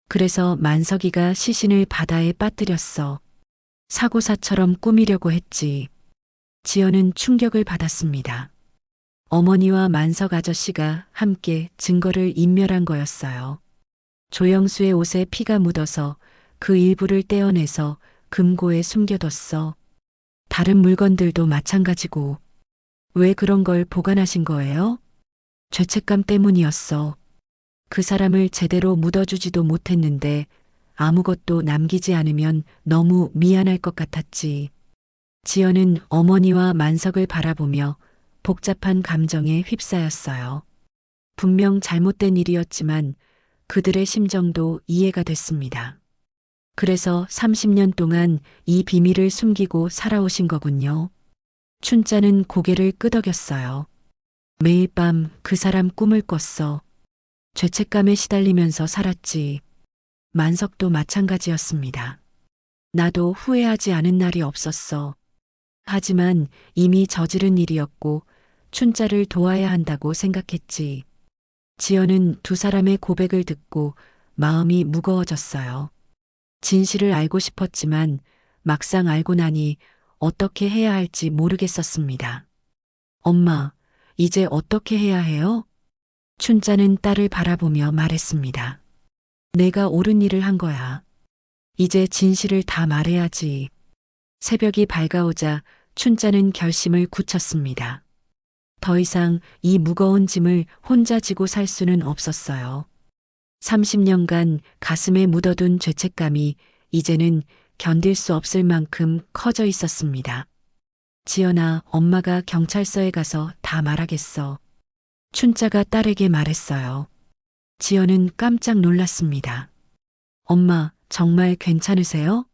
그래서 만석이가 시신을 바다에 빠뜨렸어. 사고사처럼 꾸미려고 했지. 지연은 충격을 받았습니다. 어머니와 만석 아저씨가 함께 증거를 인멸한 거였어요. 조영수의 옷에 피가 묻어서 그 일부를 떼어내서 금고에 숨겨뒀어. 다른 물건들도 마찬가지고. 왜 그런 걸 보관하신 거예요? 죄책감 때문이었어. 그 사람을 제대로 묻어주지도 못했는데 아무것도 남기지 않으면 너무 미안할 것 같았지. 지연은 어머니와 만석을 바라보며 복잡한 감정에 휩싸였어요. 분명 잘못된 일이었지만 그들의 심정도 이해가 됐습니다. 그래서 30년 동안 이 비밀을 숨기고 살아오신 거군요. 춘자는 고개를 끄덕였어요. 매일 밤 그 사람 꿈을 꿨어. 죄책감에 시달리면서 살았지. 만석도 마찬가지였습니다. 나도 후회하지 않은 날이 없었어. 하지만 이미 저지른 일이었고 춘자를 도와야 한다고 생각했지. 지연은 두 사람의 고백을 듣고 마음이 무거워졌어요. 진실을 알고 싶었지만 막상 알고 나니 어떻게 해야 할지 모르겠었습니다. 엄마, 이제 어떻게 해야 해요? 춘자는 딸을 바라보며 말했습니다. 내가 옳은 일을 한 거야. 이제 진실을 다 말해야지. 새벽이 밝아오자 춘자는 결심을 굳혔습니다. 더 이상 이 무거운 짐을 혼자 지고 살 수는 없었어요. 30년간 가슴에 묻어둔 죄책감이 이제는 견딜 수 없을 만큼 커져 있었습니다. 지연아, 엄마가 경찰서에 가서 다 말하겠어. 춘자가 딸에게 말했어요. 지연은 깜짝 놀랐습니다. 엄마, 정말 괜찮으세요?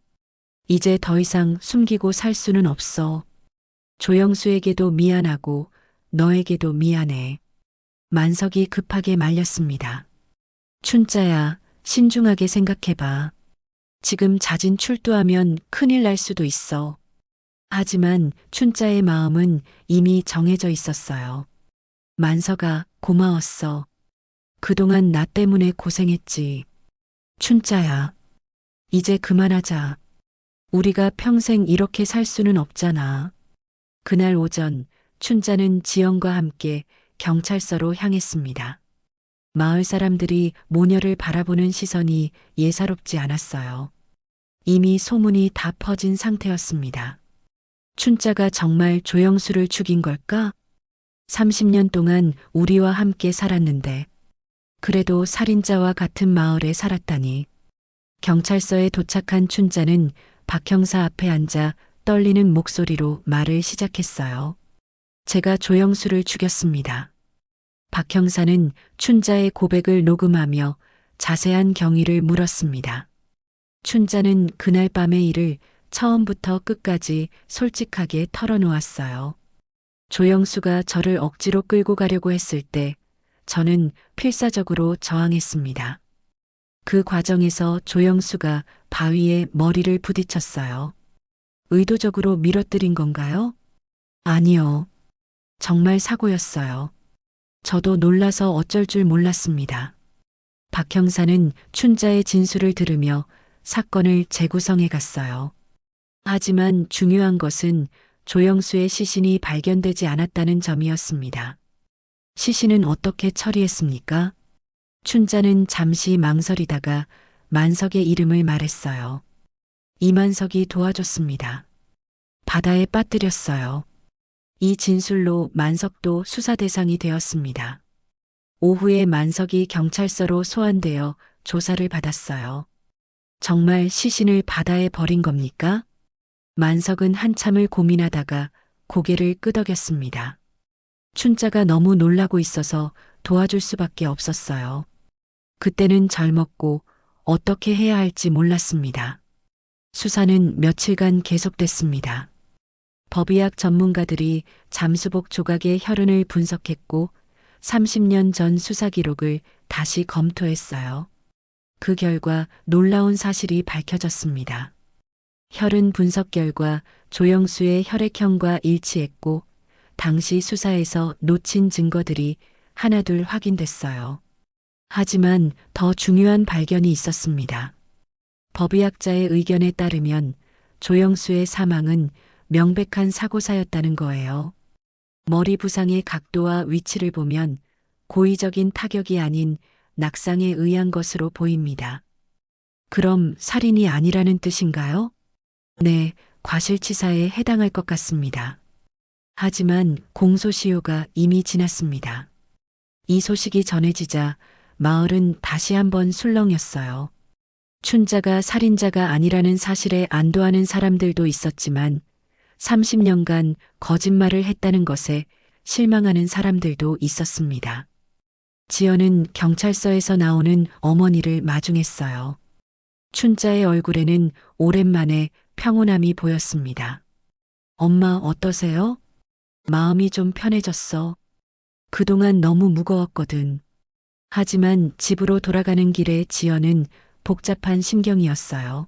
이제 더 이상 숨기고 살 수는 없어. 조영수에게도 미안하고 너에게도 미안해. 만석이 급하게 말렸습니다. 춘자야, 신중하게 생각해봐. 지금 자진 출두하면 큰일 날 수도 있어. 하지만 춘자의 마음은 이미 정해져 있었어요. 만석아, 고마웠어. 그동안 나 때문에 고생했지. 춘자야, 이제 그만하자. 우리가 평생 이렇게 살 수는 없잖아. 그날 오전 춘자는 지연과 함께 경찰서로 향했습니다. 마을 사람들이 모녀를 바라보는 시선이 예사롭지 않았어요. 이미 소문이 다 퍼진 상태였습니다. 춘자가 정말 조영수를 죽인 걸까? 30년 동안 우리와 함께 살았는데 그래도 살인자와 같은 마을에 살았다니. 경찰서에 도착한 춘자는 박 형사 앞에 앉아 떨리는 목소리로 말을 시작했어요. 제가 조영수를 죽였습니다. 박 형사는 춘자의 고백을 녹음하며 자세한 경위를 물었습니다. 춘자는 그날 밤의 일을 처음부터 끝까지 솔직하게 털어놓았어요. 조영수가 저를 억지로 끌고 가려고 했을 때 저는 필사적으로 저항했습니다. 그 과정에서 조영수가 바위에 머리를 부딪혔어요. 의도적으로 밀어뜨린 건가요? 아니요. 정말 사고였어요. 저도 놀라서 어쩔 줄 몰랐습니다. 박 형사는 춘자의 진술을 들으며 사건을 재구성해 갔어요. 하지만 중요한 것은 조영수의 시신이 발견되지 않았다는 점이었습니다. 시신은 어떻게 처리했습니까? 춘자는 잠시 망설이다가 만석의 이름을 말했어요. 이만석이 도와줬습니다. 바다에 빠뜨렸어요. 이 진술로 만석도 수사 대상이 되었습니다. 오후에 만석이 경찰서로 소환되어 조사를 받았어요. 정말 시신을 바다에 버린 겁니까? 만석은 한참을 고민하다가 고개를 끄덕였습니다. 춘자가 너무 놀라고 있어서 도와줄 수밖에 없었어요. 그때는 젊었고 어떻게 해야 할지 몰랐습니다. 수사는 며칠간 계속됐습니다. 법의학 전문가들이 잠수복 조각의 혈흔을 분석했고 30년 전 수사 기록을 다시 검토했어요. 그 결과 놀라운 사실이 밝혀졌습니다. 혈흔 분석 결과 조영수의 혈액형과 일치했고 당시 수사에서 놓친 증거들이 하나둘 확인됐어요. 하지만 더 중요한 발견이 있었습니다. 법의학자의 의견에 따르면 조영수의 사망은 명백한 사고사였다는 거예요. 머리 부상의 각도와 위치를 보면 고의적인 타격이 아닌 낙상에 의한 것으로 보입니다. 그럼 살인이 아니라는 뜻인가요? 네, 과실치사에 해당할 것 같습니다. 하지만 공소시효가 이미 지났습니다. 이 소식이 전해지자 마을은 다시 한번 술렁였어요. 춘자가 살인자가 아니라는 사실에 안도하는 사람들도 있었지만 30년간 거짓말을 했다는 것에 실망하는 사람들도 있었습니다. 지연은 경찰서에서 나오는 어머니를 마중했어요. 춘자의 얼굴에는 오랜만에 평온함이 보였습니다. 엄마 어떠세요? 마음이 좀 편해졌어. 그동안 너무 무거웠거든. 하지만 집으로 돌아가는 길에 지연은 복잡한 심경이었어요.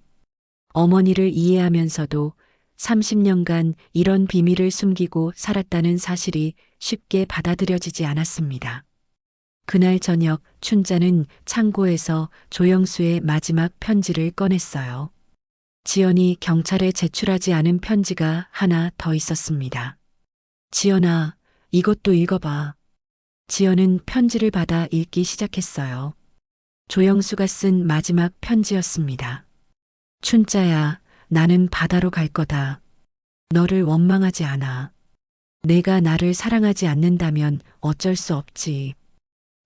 어머니를 이해하면서도 30년간 이런 비밀을 숨기고 살았다는 사실이 쉽게 받아들여지지 않았습니다. 그날 저녁 춘자는 창고에서 조영수의 마지막 편지를 꺼냈어요. 지연이 경찰에 제출하지 않은 편지가 하나 더 있었습니다. 지연아, 이것도 읽어봐. 지연은 편지를 받아 읽기 시작했어요. 조영수가 쓴 마지막 편지였습니다. 춘자야, 나는 바다로 갈 거다. 너를 원망하지 않아. 내가 나를 사랑하지 않는다면 어쩔 수 없지.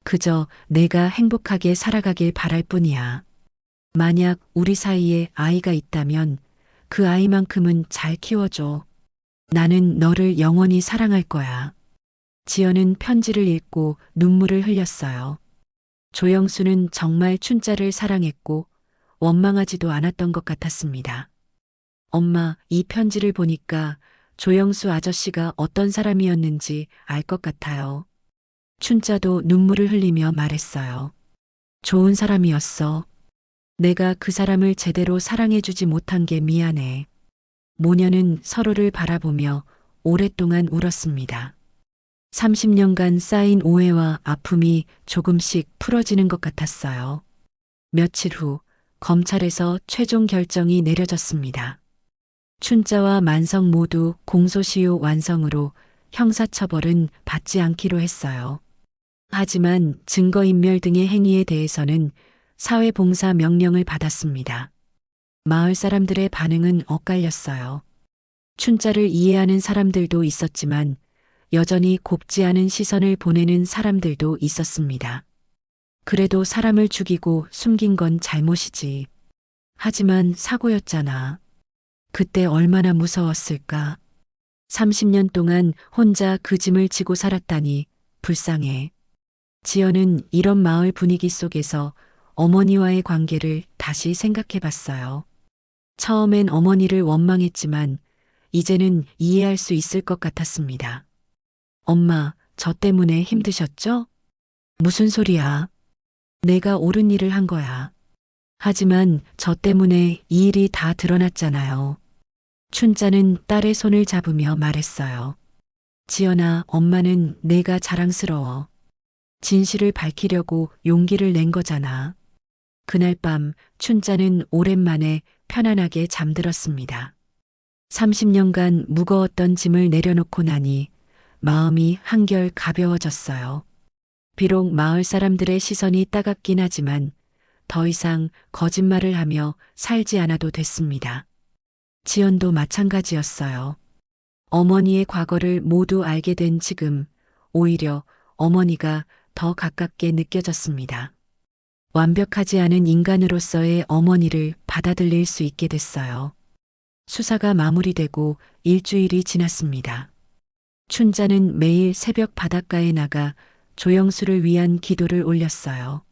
그저 내가 행복하게 살아가길 바랄 뿐이야. 만약 우리 사이에 아이가 있다면 그 아이만큼은 잘 키워줘. 나는 너를 영원히 사랑할 거야. 지연은 편지를 읽고 눈물을 흘렸어요. 조영수는 정말 춘자를 사랑했고 원망하지도 않았던 것 같았습니다. 엄마, 이 편지를 보니까 조영수 아저씨가 어떤 사람이었는지 알 것 같아요. 춘자도 눈물을 흘리며 말했어요. 좋은 사람이었어. 내가 그 사람을 제대로 사랑해주지 못한 게 미안해. 모녀는 서로를 바라보며 오랫동안 울었습니다. 30년간 쌓인 오해와 아픔이 조금씩 풀어지는 것 같았어요. 며칠 후 검찰에서 최종 결정이 내려졌습니다. 춘자와 만석 모두 공소시효 완성으로 형사처벌은 받지 않기로 했어요. 하지만 증거인멸 등의 행위에 대해서는 사회봉사 명령을 받았습니다. 마을 사람들의 반응은 엇갈렸어요. 춘자를 이해하는 사람들도 있었지만 여전히 곱지 않은 시선을 보내는 사람들도 있었습니다. 그래도 사람을 죽이고 숨긴 건 잘못이지. 하지만 사고였잖아. 그때 얼마나 무서웠을까. 30년 동안 혼자 그 짐을 지고 살았다니 불쌍해. 지연은 이런 마을 분위기 속에서 어머니와의 관계를 다시 생각해 봤어요. 처음엔 어머니를 원망했지만 이제는 이해할 수 있을 것 같았습니다. 엄마, 저 때문에 힘드셨죠? 무슨 소리야? 내가 옳은 일을 한 거야. 하지만 저 때문에 이 일이 다 드러났잖아요. 춘자는 딸의 손을 잡으며 말했어요. 지연아, 엄마는 내가 자랑스러워. 진실을 밝히려고 용기를 낸 거잖아. 그날 밤 춘자는 오랜만에 편안하게 잠들었습니다. 30년간 무거웠던 짐을 내려놓고 나니 마음이 한결 가벼워졌어요. 비록 마을 사람들의 시선이 따갑긴 하지만 더 이상 거짓말을 하며 살지 않아도 됐습니다. 지연도 마찬가지였어요. 어머니의 과거를 모두 알게 된 지금 오히려 어머니가 더 가깝게 느껴졌습니다. 완벽하지 않은 인간으로서의 어머니를 받아들일 수 있게 됐어요. 수사가 마무리되고 일주일이 지났습니다. 춘자는 매일 새벽 바닷가에 나가 조영수를 위한 기도를 올렸어요.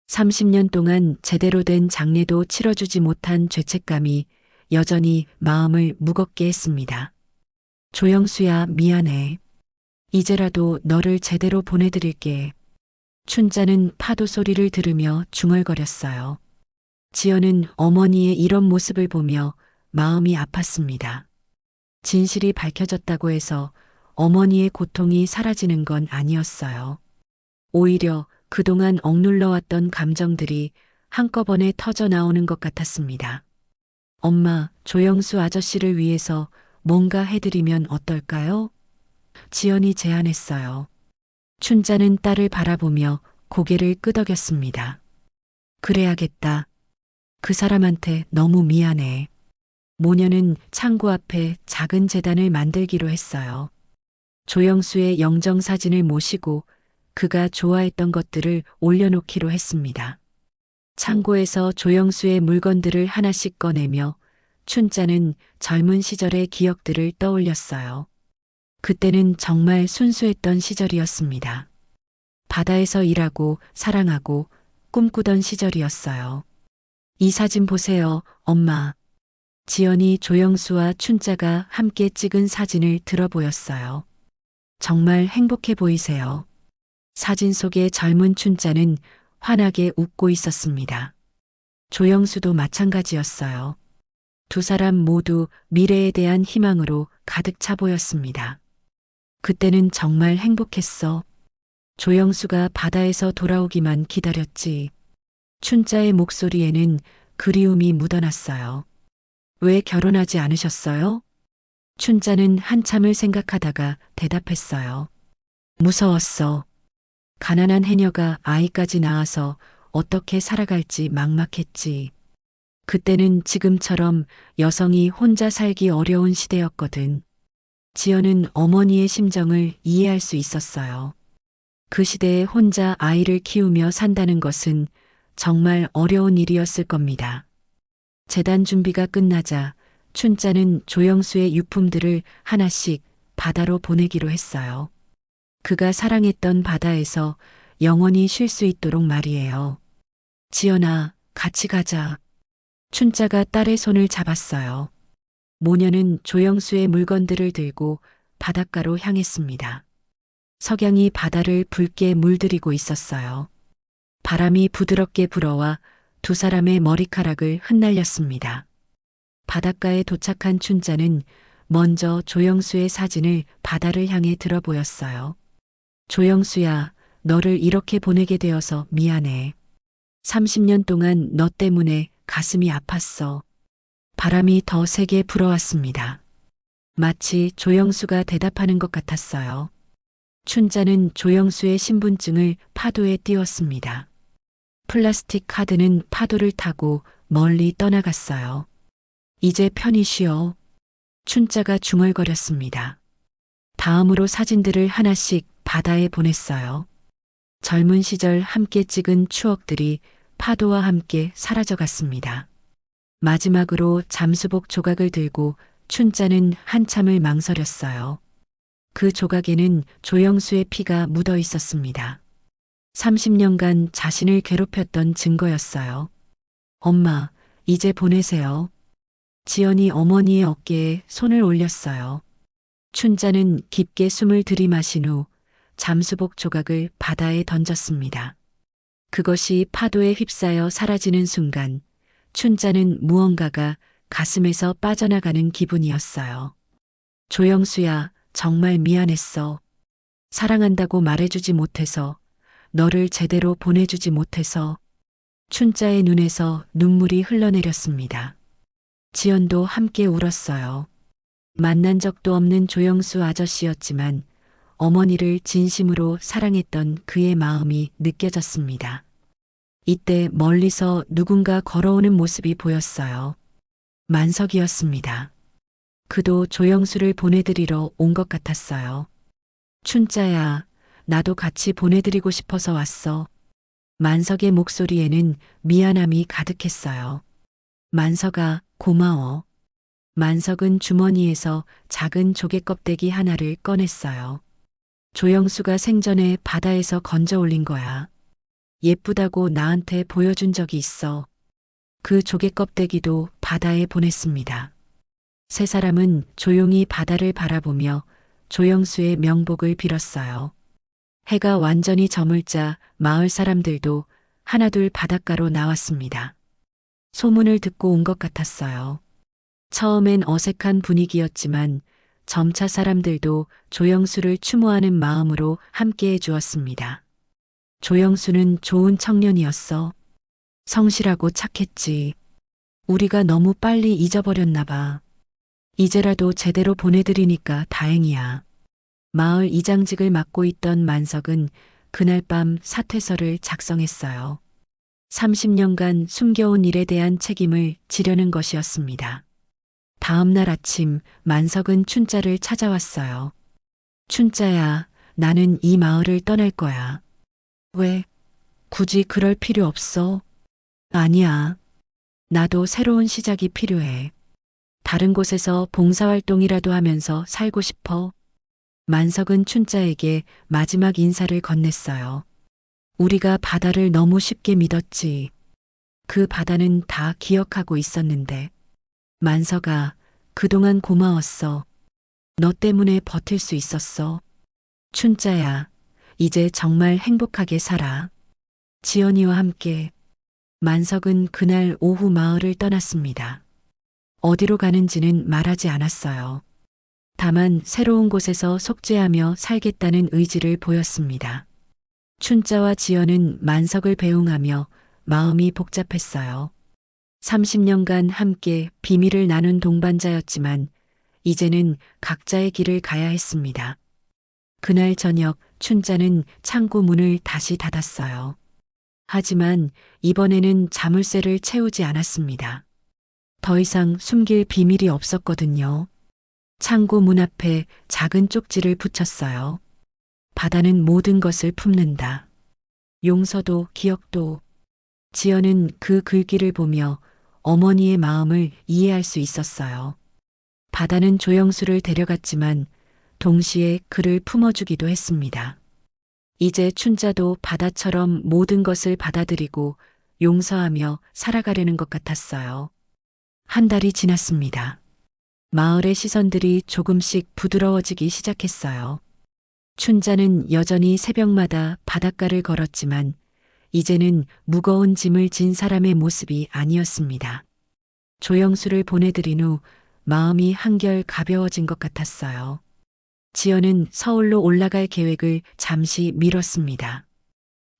30년 동안 제대로 된 장례도 치러주지 못한 죄책감이 여전히 마음을 무겁게 했습니다. 조영수야, 미안해. 이제라도 너를 제대로 보내드릴게. 춘자는 파도 소리를 들으며 중얼거렸어요. 지연은 어머니의 이런 모습을 보며 마음이 아팠습니다. 진실이 밝혀졌다고 해서 어머니의 고통이 사라지는 건 아니었어요. 오히려 그동안 억눌러왔던 감정들이 한꺼번에 터져 나오는 것 같았습니다. 엄마, 조영수 아저씨를 위해서 뭔가 해드리면 어떨까요? 지연이 제안했어요. 춘자는 딸을 바라보며 고개를 끄덕였습니다. 그래야겠다. 그 사람한테 너무 미안해. 모녀는 창고 앞에 작은 제단을 만들기로 했어요. 조영수의 영정사진을 모시고 그가 좋아했던 것들을 올려놓기로 했습니다. 창고에서 조영수의 물건들을 하나씩 꺼내며 춘자는 젊은 시절의 기억들을 떠올렸어요. 그때는 정말 순수했던 시절이었습니다. 바다에서 일하고 사랑하고 꿈꾸던 시절이었어요. 이 사진 보세요, 엄마. 지연이 조영수와 춘자가 함께 찍은 사진을 들어 보였어요. 정말 행복해 보이세요. 사진 속의 젊은 춘자는 환하게 웃고 있었습니다. 조영수도 마찬가지였어요. 두 사람 모두 미래에 대한 희망으로 가득 차 보였습니다. 그때는 정말 행복했어. 조영수가 바다에서 돌아오기만 기다렸지. 춘자의 목소리에는 그리움이 묻어났어요. 왜 결혼하지 않으셨어요? 춘자는 한참을 생각하다가 대답했어요. 무서웠어. 가난한 해녀가 아이까지 낳아서 어떻게 살아갈지 막막했지. 그때는 지금처럼 여성이 혼자 살기 어려운 시대였거든. 지연은 어머니의 심정을 이해할 수 있었어요. 그 시대에 혼자 아이를 키우며 산다는 것은 정말 어려운 일이었을 겁니다. 제단 준비가 끝나자 춘자는 조영수의 유품들을 하나씩 바다로 보내기로 했어요. 그가 사랑했던 바다에서 영원히 쉴 수 있도록 말이에요. 지연아, 같이 가자. 춘자가 딸의 손을 잡았어요. 모녀는 조영수의 물건들을 들고 바닷가로 향했습니다. 석양이 바다를 붉게 물들이고 있었어요. 바람이 부드럽게 불어와 두 사람의 머리카락을 흩날렸습니다. 바닷가에 도착한 춘자는 먼저 조영수의 사진을 바다를 향해 들어 보였어요. 조영수야, 너를 이렇게 보내게 되어서 미안해. 30년 동안 너 때문에 가슴이 아팠어. 바람이 더 세게 불어왔습니다. 마치 조영수가 대답하는 것 같았어요. 춘자는 조영수의 신분증을 파도에 띄웠습니다. 플라스틱 카드는 파도를 타고 멀리 떠나갔어요. 이제 편히 쉬어. 춘자가 중얼거렸습니다. 다음으로 사진들을 하나씩 바다에 보냈어요. 젊은 시절 함께 찍은 추억들이 파도와 함께 사라져 갔습니다. 마지막으로 잠수복 조각을 들고 춘자는 한참을 망설였어요. 그 조각에는 조영수의 피가 묻어 있었습니다. 30년간 자신을 괴롭혔던 증거였어요. 엄마, 이제 보내세요. 지연이 어머니의 어깨에 손을 올렸어요. 춘자는 깊게 숨을 들이마신 후 잠수복 조각을 바다에 던졌습니다. 그것이 파도에 휩싸여 사라지는 순간 춘자는 무언가가 가슴에서 빠져나가는 기분이었어요. 조영수야, 정말 미안했어. 사랑한다고 말해주지 못해서, 너를 제대로 보내주지 못해서. 춘자의 눈에서 눈물이 흘러내렸습니다. 지연도 함께 울었어요. 만난 적도 없는 조영수 아저씨였지만 어머니를 진심으로 사랑했던 그의 마음이 느껴졌습니다. 이때 멀리서 누군가 걸어오는 모습이 보였어요. 만석이었습니다. 그도 조영수를 보내드리러 온 것 같았어요. 춘자야, 나도 같이 보내드리고 싶어서 왔어. 만석의 목소리에는 미안함이 가득했어요. 만석아, 고마워. 만석은 주머니에서 작은 조개 껍데기 하나를 꺼냈어요. 조영수가 생전에 바다에서 건져 올린 거야. 예쁘다고 나한테 보여준 적이 있어. 그 조개 껍데기도 바다에 보냈습니다. 세 사람은 조용히 바다를 바라보며 조영수의 명복을 빌었어요. 해가 완전히 저물자 마을 사람들도 하나둘 바닷가로 나왔습니다. 소문을 듣고 온 것 같았어요. 처음엔 어색한 분위기였지만 점차 사람들도 조영수를 추모하는 마음으로 함께해 주었습니다. 조영수는 좋은 청년이었어. 성실하고 착했지. 우리가 너무 빨리 잊어버렸나 봐. 이제라도 제대로 보내드리니까 다행이야. 마을 이장직을 맡고 있던 만석은 그날 밤 사퇴서를 작성했어요. 30년간 숨겨온 일에 대한 책임을 지려는 것이었습니다. 다음 날 아침 만석은 춘자를 찾아왔어요. 춘자야, 나는 이 마을을 떠날 거야. 왜? 굳이 그럴 필요 없어. 아니야. 나도 새로운 시작이 필요해. 다른 곳에서 봉사활동이라도 하면서 살고 싶어. 만석은 춘자에게 마지막 인사를 건넸어요. 우리가 바다를 너무 쉽게 믿었지. 그 바다는 다 기억하고 있었는데. 만석아, 그동안 고마웠어. 너 때문에 버틸 수 있었어. 춘자야, 이제 정말 행복하게 살아. 지연이와 함께. 만석은 그날 오후 마을을 떠났습니다. 어디로 가는지는 말하지 않았어요. 다만 새로운 곳에서 속죄하며 살겠다는 의지를 보였습니다. 춘자와 지연은 만석을 배웅하며 마음이 복잡했어요. 30년간 함께 비밀을 나눈 동반자였지만 이제는 각자의 길을 가야 했습니다. 그날 저녁 춘자는 창고 문을 다시 닫았어요. 하지만 이번에는 자물쇠를 채우지 않았습니다. 더 이상 숨길 비밀이 없었거든요. 창고 문 앞에 작은 쪽지를 붙였어요. 바다는 모든 것을 품는다. 용서도 기억도. 지연은 그 글귀를 보며 어머니의 마음을 이해할 수 있었어요. 바다는 조영수를 데려갔지만 동시에 그를 품어주기도 했습니다. 이제 춘자도 바다처럼 모든 것을 받아들이고 용서하며 살아가려는 것 같았어요. 한 달이 지났습니다. 마을의 시선들이 조금씩 부드러워지기 시작했어요. 춘자는 여전히 새벽마다 바닷가를 걸었지만 이제는 무거운 짐을 진 사람의 모습이 아니었습니다. 조영수를 보내드린 후 마음이 한결 가벼워진 것 같았어요. 지연은 서울로 올라갈 계획을 잠시 미뤘습니다.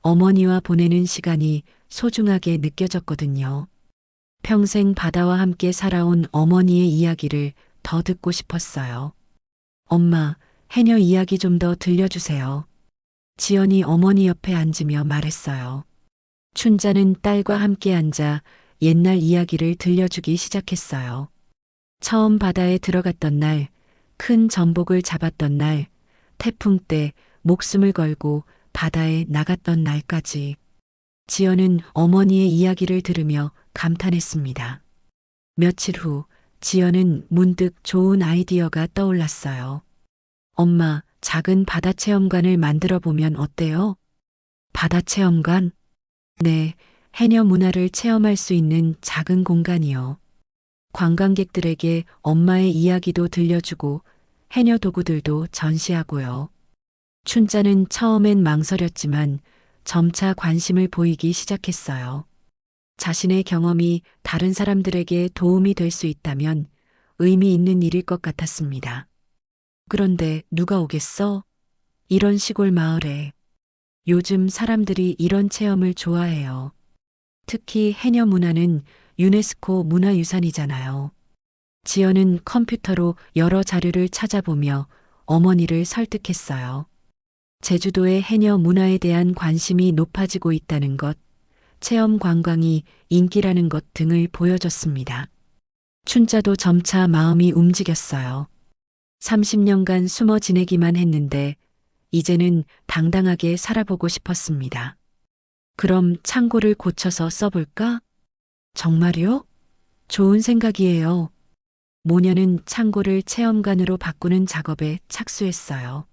어머니와 보내는 시간이 소중하게 느껴졌거든요. 평생 바다와 함께 살아온 어머니의 이야기를 더 듣고 싶었어요. 엄마, 해녀 이야기 좀 더 들려주세요. 지연이 어머니 옆에 앉으며 말했어요. 춘자는 딸과 함께 앉아 옛날 이야기를 들려주기 시작했어요. 처음 바다에 들어갔던 날, 큰 전복을 잡았던 날, 태풍 때 목숨을 걸고 바다에 나갔던 날까지. 지연은 어머니의 이야기를 들으며 감탄했습니다. 며칠 후 지연은 문득 좋은 아이디어가 떠올랐어요. 엄마, 작은 바다 체험관을 만들어 보면 어때요? 바다 체험관? 네, 해녀 문화를 체험할 수 있는 작은 공간이요. 관광객들에게 엄마의 이야기도 들려주고 해녀 도구들도 전시하고요. 춘자는 처음엔 망설였지만 점차 관심을 보이기 시작했어요. 자신의 경험이 다른 사람들에게 도움이 될 수 있다면 의미 있는 일일 것 같았습니다. 그런데 누가 오겠어? 이런 시골 마을에. 요즘 사람들이 이런 체험을 좋아해요. 특히 해녀 문화는 유네스코 문화유산이잖아요. 지연은 컴퓨터로 여러 자료를 찾아보며 어머니를 설득했어요. 제주도의 해녀 문화에 대한 관심이 높아지고 있다는 것, 체험 관광이 인기라는 것 등을 보여줬습니다. 춘자도 점차 마음이 움직였어요. 30년간 숨어 지내기만 했는데 이제는 당당하게 살아보고 싶었습니다. 그럼 창고를 고쳐서 써볼까? 정말요? 좋은 생각이에요. 모녀는 창고를 체험관으로 바꾸는 작업에 착수했어요.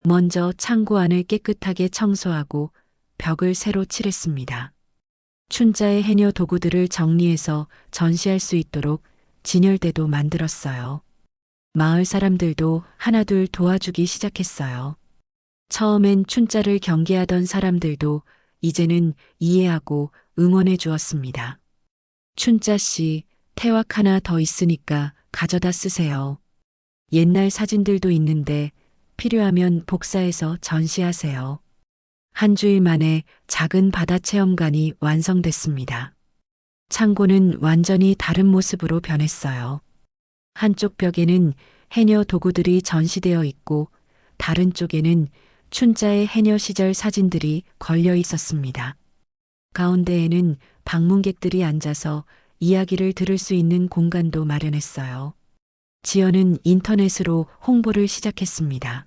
먼저 창고 안을 깨끗하게 청소하고 벽을 새로 칠했습니다. 춘자의 해녀 도구들을 정리해서 전시할 수 있도록 진열대도 만들었어요. 마을 사람들도 하나둘 도와주기 시작했어요. 처음엔 춘자를 경계하던 사람들도 이제는 이해하고 응원해 주었습니다. 춘자 씨, 태왁 하나 더 있으니까 가져다 쓰세요. 옛날 사진들도 있는데 필요하면 복사해서 전시하세요. 한 주일 만에 작은 바다 체험관이 완성됐습니다. 창고는 완전히 다른 모습으로 변했어요. 한쪽 벽에는 해녀 도구들이 전시되어 있고 다른 쪽에는 춘자의 해녀 시절 사진들이 걸려 있었습니다. 가운데에는 방문객들이 앉아서 이야기를 들을 수 있는 공간도 마련했어요. 지연은 인터넷으로 홍보를 시작했습니다.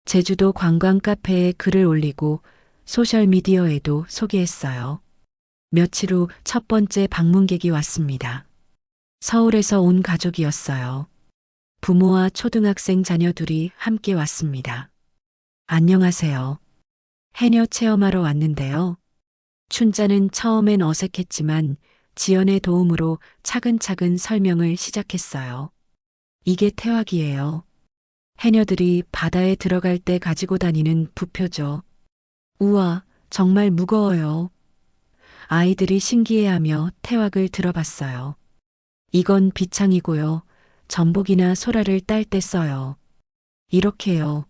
제주도 관광 카페에 글을 올리고 소셜미디어에도 소개했어요. 며칠 후 첫 번째 방문객이 왔습니다. 서울에서 온 가족이었어요. 부모와 초등학생 자녀 둘이 함께 왔습니다. 안녕하세요. 해녀 체험하러 왔는데요. 춘자는 처음엔 어색했지만 지연의 도움으로 차근차근 설명을 시작했어요. 이게 태왁이에요. 해녀들이 바다에 들어갈 때 가지고 다니는 부표죠. 우와, 정말 무거워요. 아이들이 신기해하며 태왁을 들어봤어요. 이건 비창이고요. 전복이나 소라를 딸 때 써요. 이렇게요.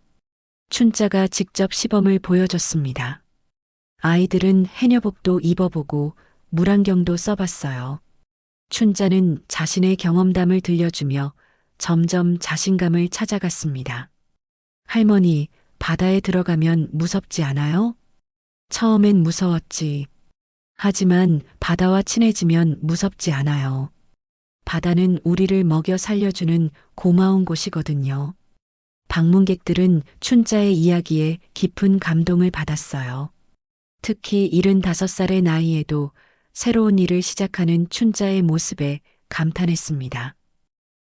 춘자가 직접 시범을 보여줬습니다. 아이들은 해녀복도 입어보고 물안경도 써봤어요. 춘자는 자신의 경험담을 들려주며 점점 자신감을 찾아갔습니다. 할머니, 바다에 들어가면 무섭지 않아요? 처음엔 무서웠지. 하지만 바다와 친해지면 무섭지 않아요. 바다는 우리를 먹여 살려주는 고마운 곳이거든요. 방문객들은 춘자의 이야기에 깊은 감동을 받았어요. 특히 75살의 나이에도 새로운 일을 시작하는 춘자의 모습에 감탄했습니다.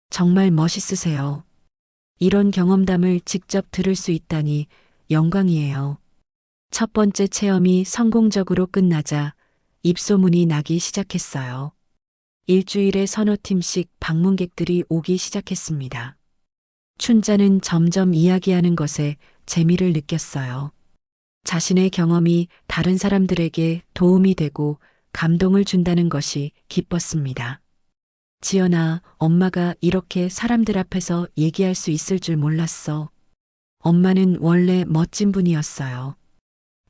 정말 멋있으세요. 이런 경험담을 직접 들을 수 있다니 영광이에요. 첫 번째 체험이 성공적으로 끝나자 입소문이 나기 시작했어요. 일주일에 서너 팀씩 방문객들이 오기 시작했습니다. 춘자는 점점 이야기하는 것에 재미를 느꼈어요. 자신의 경험이 다른 사람들에게 도움이 되고 감동을 준다는 것이 기뻤습니다. 지연아, 엄마가 이렇게 사람들 앞에서 얘기할 수 있을 줄 몰랐어. 엄마는 원래 멋진 분이었어요.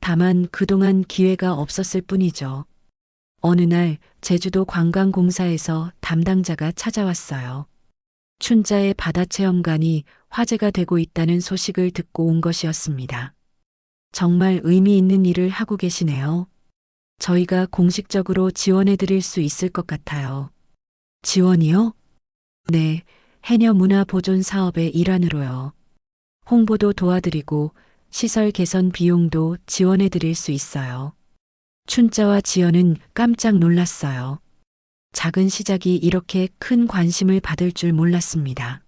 다만 그동안 기회가 없었을 뿐이죠. 어느 날 제주도 관광공사에서 담당자가 찾아왔어요. 춘자의 바다체험관이 화제가 되고 있다는 소식을 듣고 온 것이었습니다. 정말 의미 있는 일을 하고 계시네요. 저희가 공식적으로 지원해 드릴 수 있을 것 같아요. 지원이요? 네, 해녀 문화 보존 사업의 일환으로요. 홍보도 도와드리고 시설 개선 비용도 지원해 드릴 수 있어요. 춘자와 지연은 깜짝 놀랐어요. 작은 시작이 이렇게 큰 관심을 받을 줄 몰랐습니다.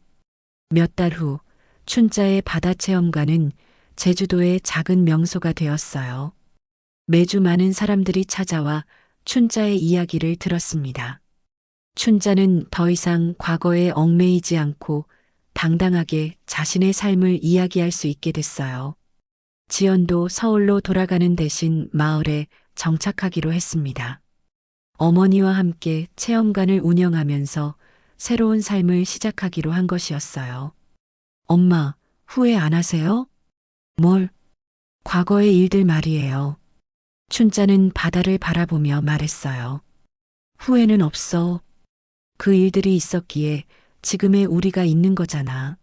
몇 달 후 춘자의 바다 체험관은 제주도의 작은 명소가 되었어요. 매주 많은 사람들이 찾아와 춘자의 이야기를 들었습니다. 춘자는 더 이상 과거에 얽매이지 않고 당당하게 자신의 삶을 이야기할 수 있게 됐어요. 지연도 서울로 돌아가는 대신 마을에 정착하기로 했습니다. 어머니와 함께 체험관을 운영하면서 새로운 삶을 시작하기로 한 것이었어요. 엄마, 후회 안 하세요? 뭘? 과거의 일들 말이에요. 춘자는 바다를 바라보며 말했어요. 후회는 없어. 그 일들이 있었기에 지금의 우리가 있는 거잖아.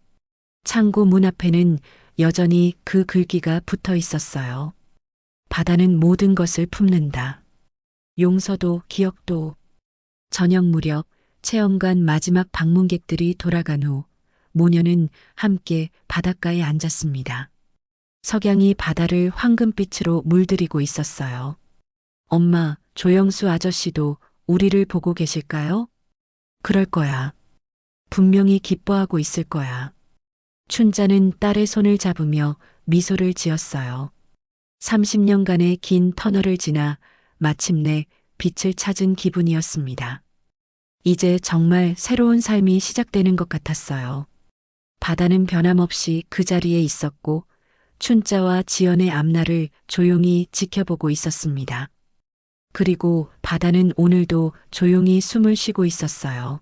창고 문 앞에는 여전히 그 글귀가 붙어 있었어요. 바다는 모든 것을 품는다. 용서도 기억도. 저녁 무렵 체험관 마지막 방문객들이 돌아간 후 모녀는 함께 바닷가에 앉았습니다. 석양이 바다를 황금빛으로 물들이고 있었어요. 엄마, 조영수 아저씨도 우리를 보고 계실까요? 그럴 거야. 분명히 기뻐하고 있을 거야. 춘자는 딸의 손을 잡으며 미소를 지었어요. 30년간의 긴 터널을 지나 마침내 빛을 찾은 기분이었습니다. 이제 정말 새로운 삶이 시작되는 것 같았어요. 바다는 변함없이 그 자리에 있었고 춘자와 지연의 앞날을 조용히 지켜보고 있었습니다. 그리고 바다는 오늘도 조용히 숨을 쉬고 있었어요.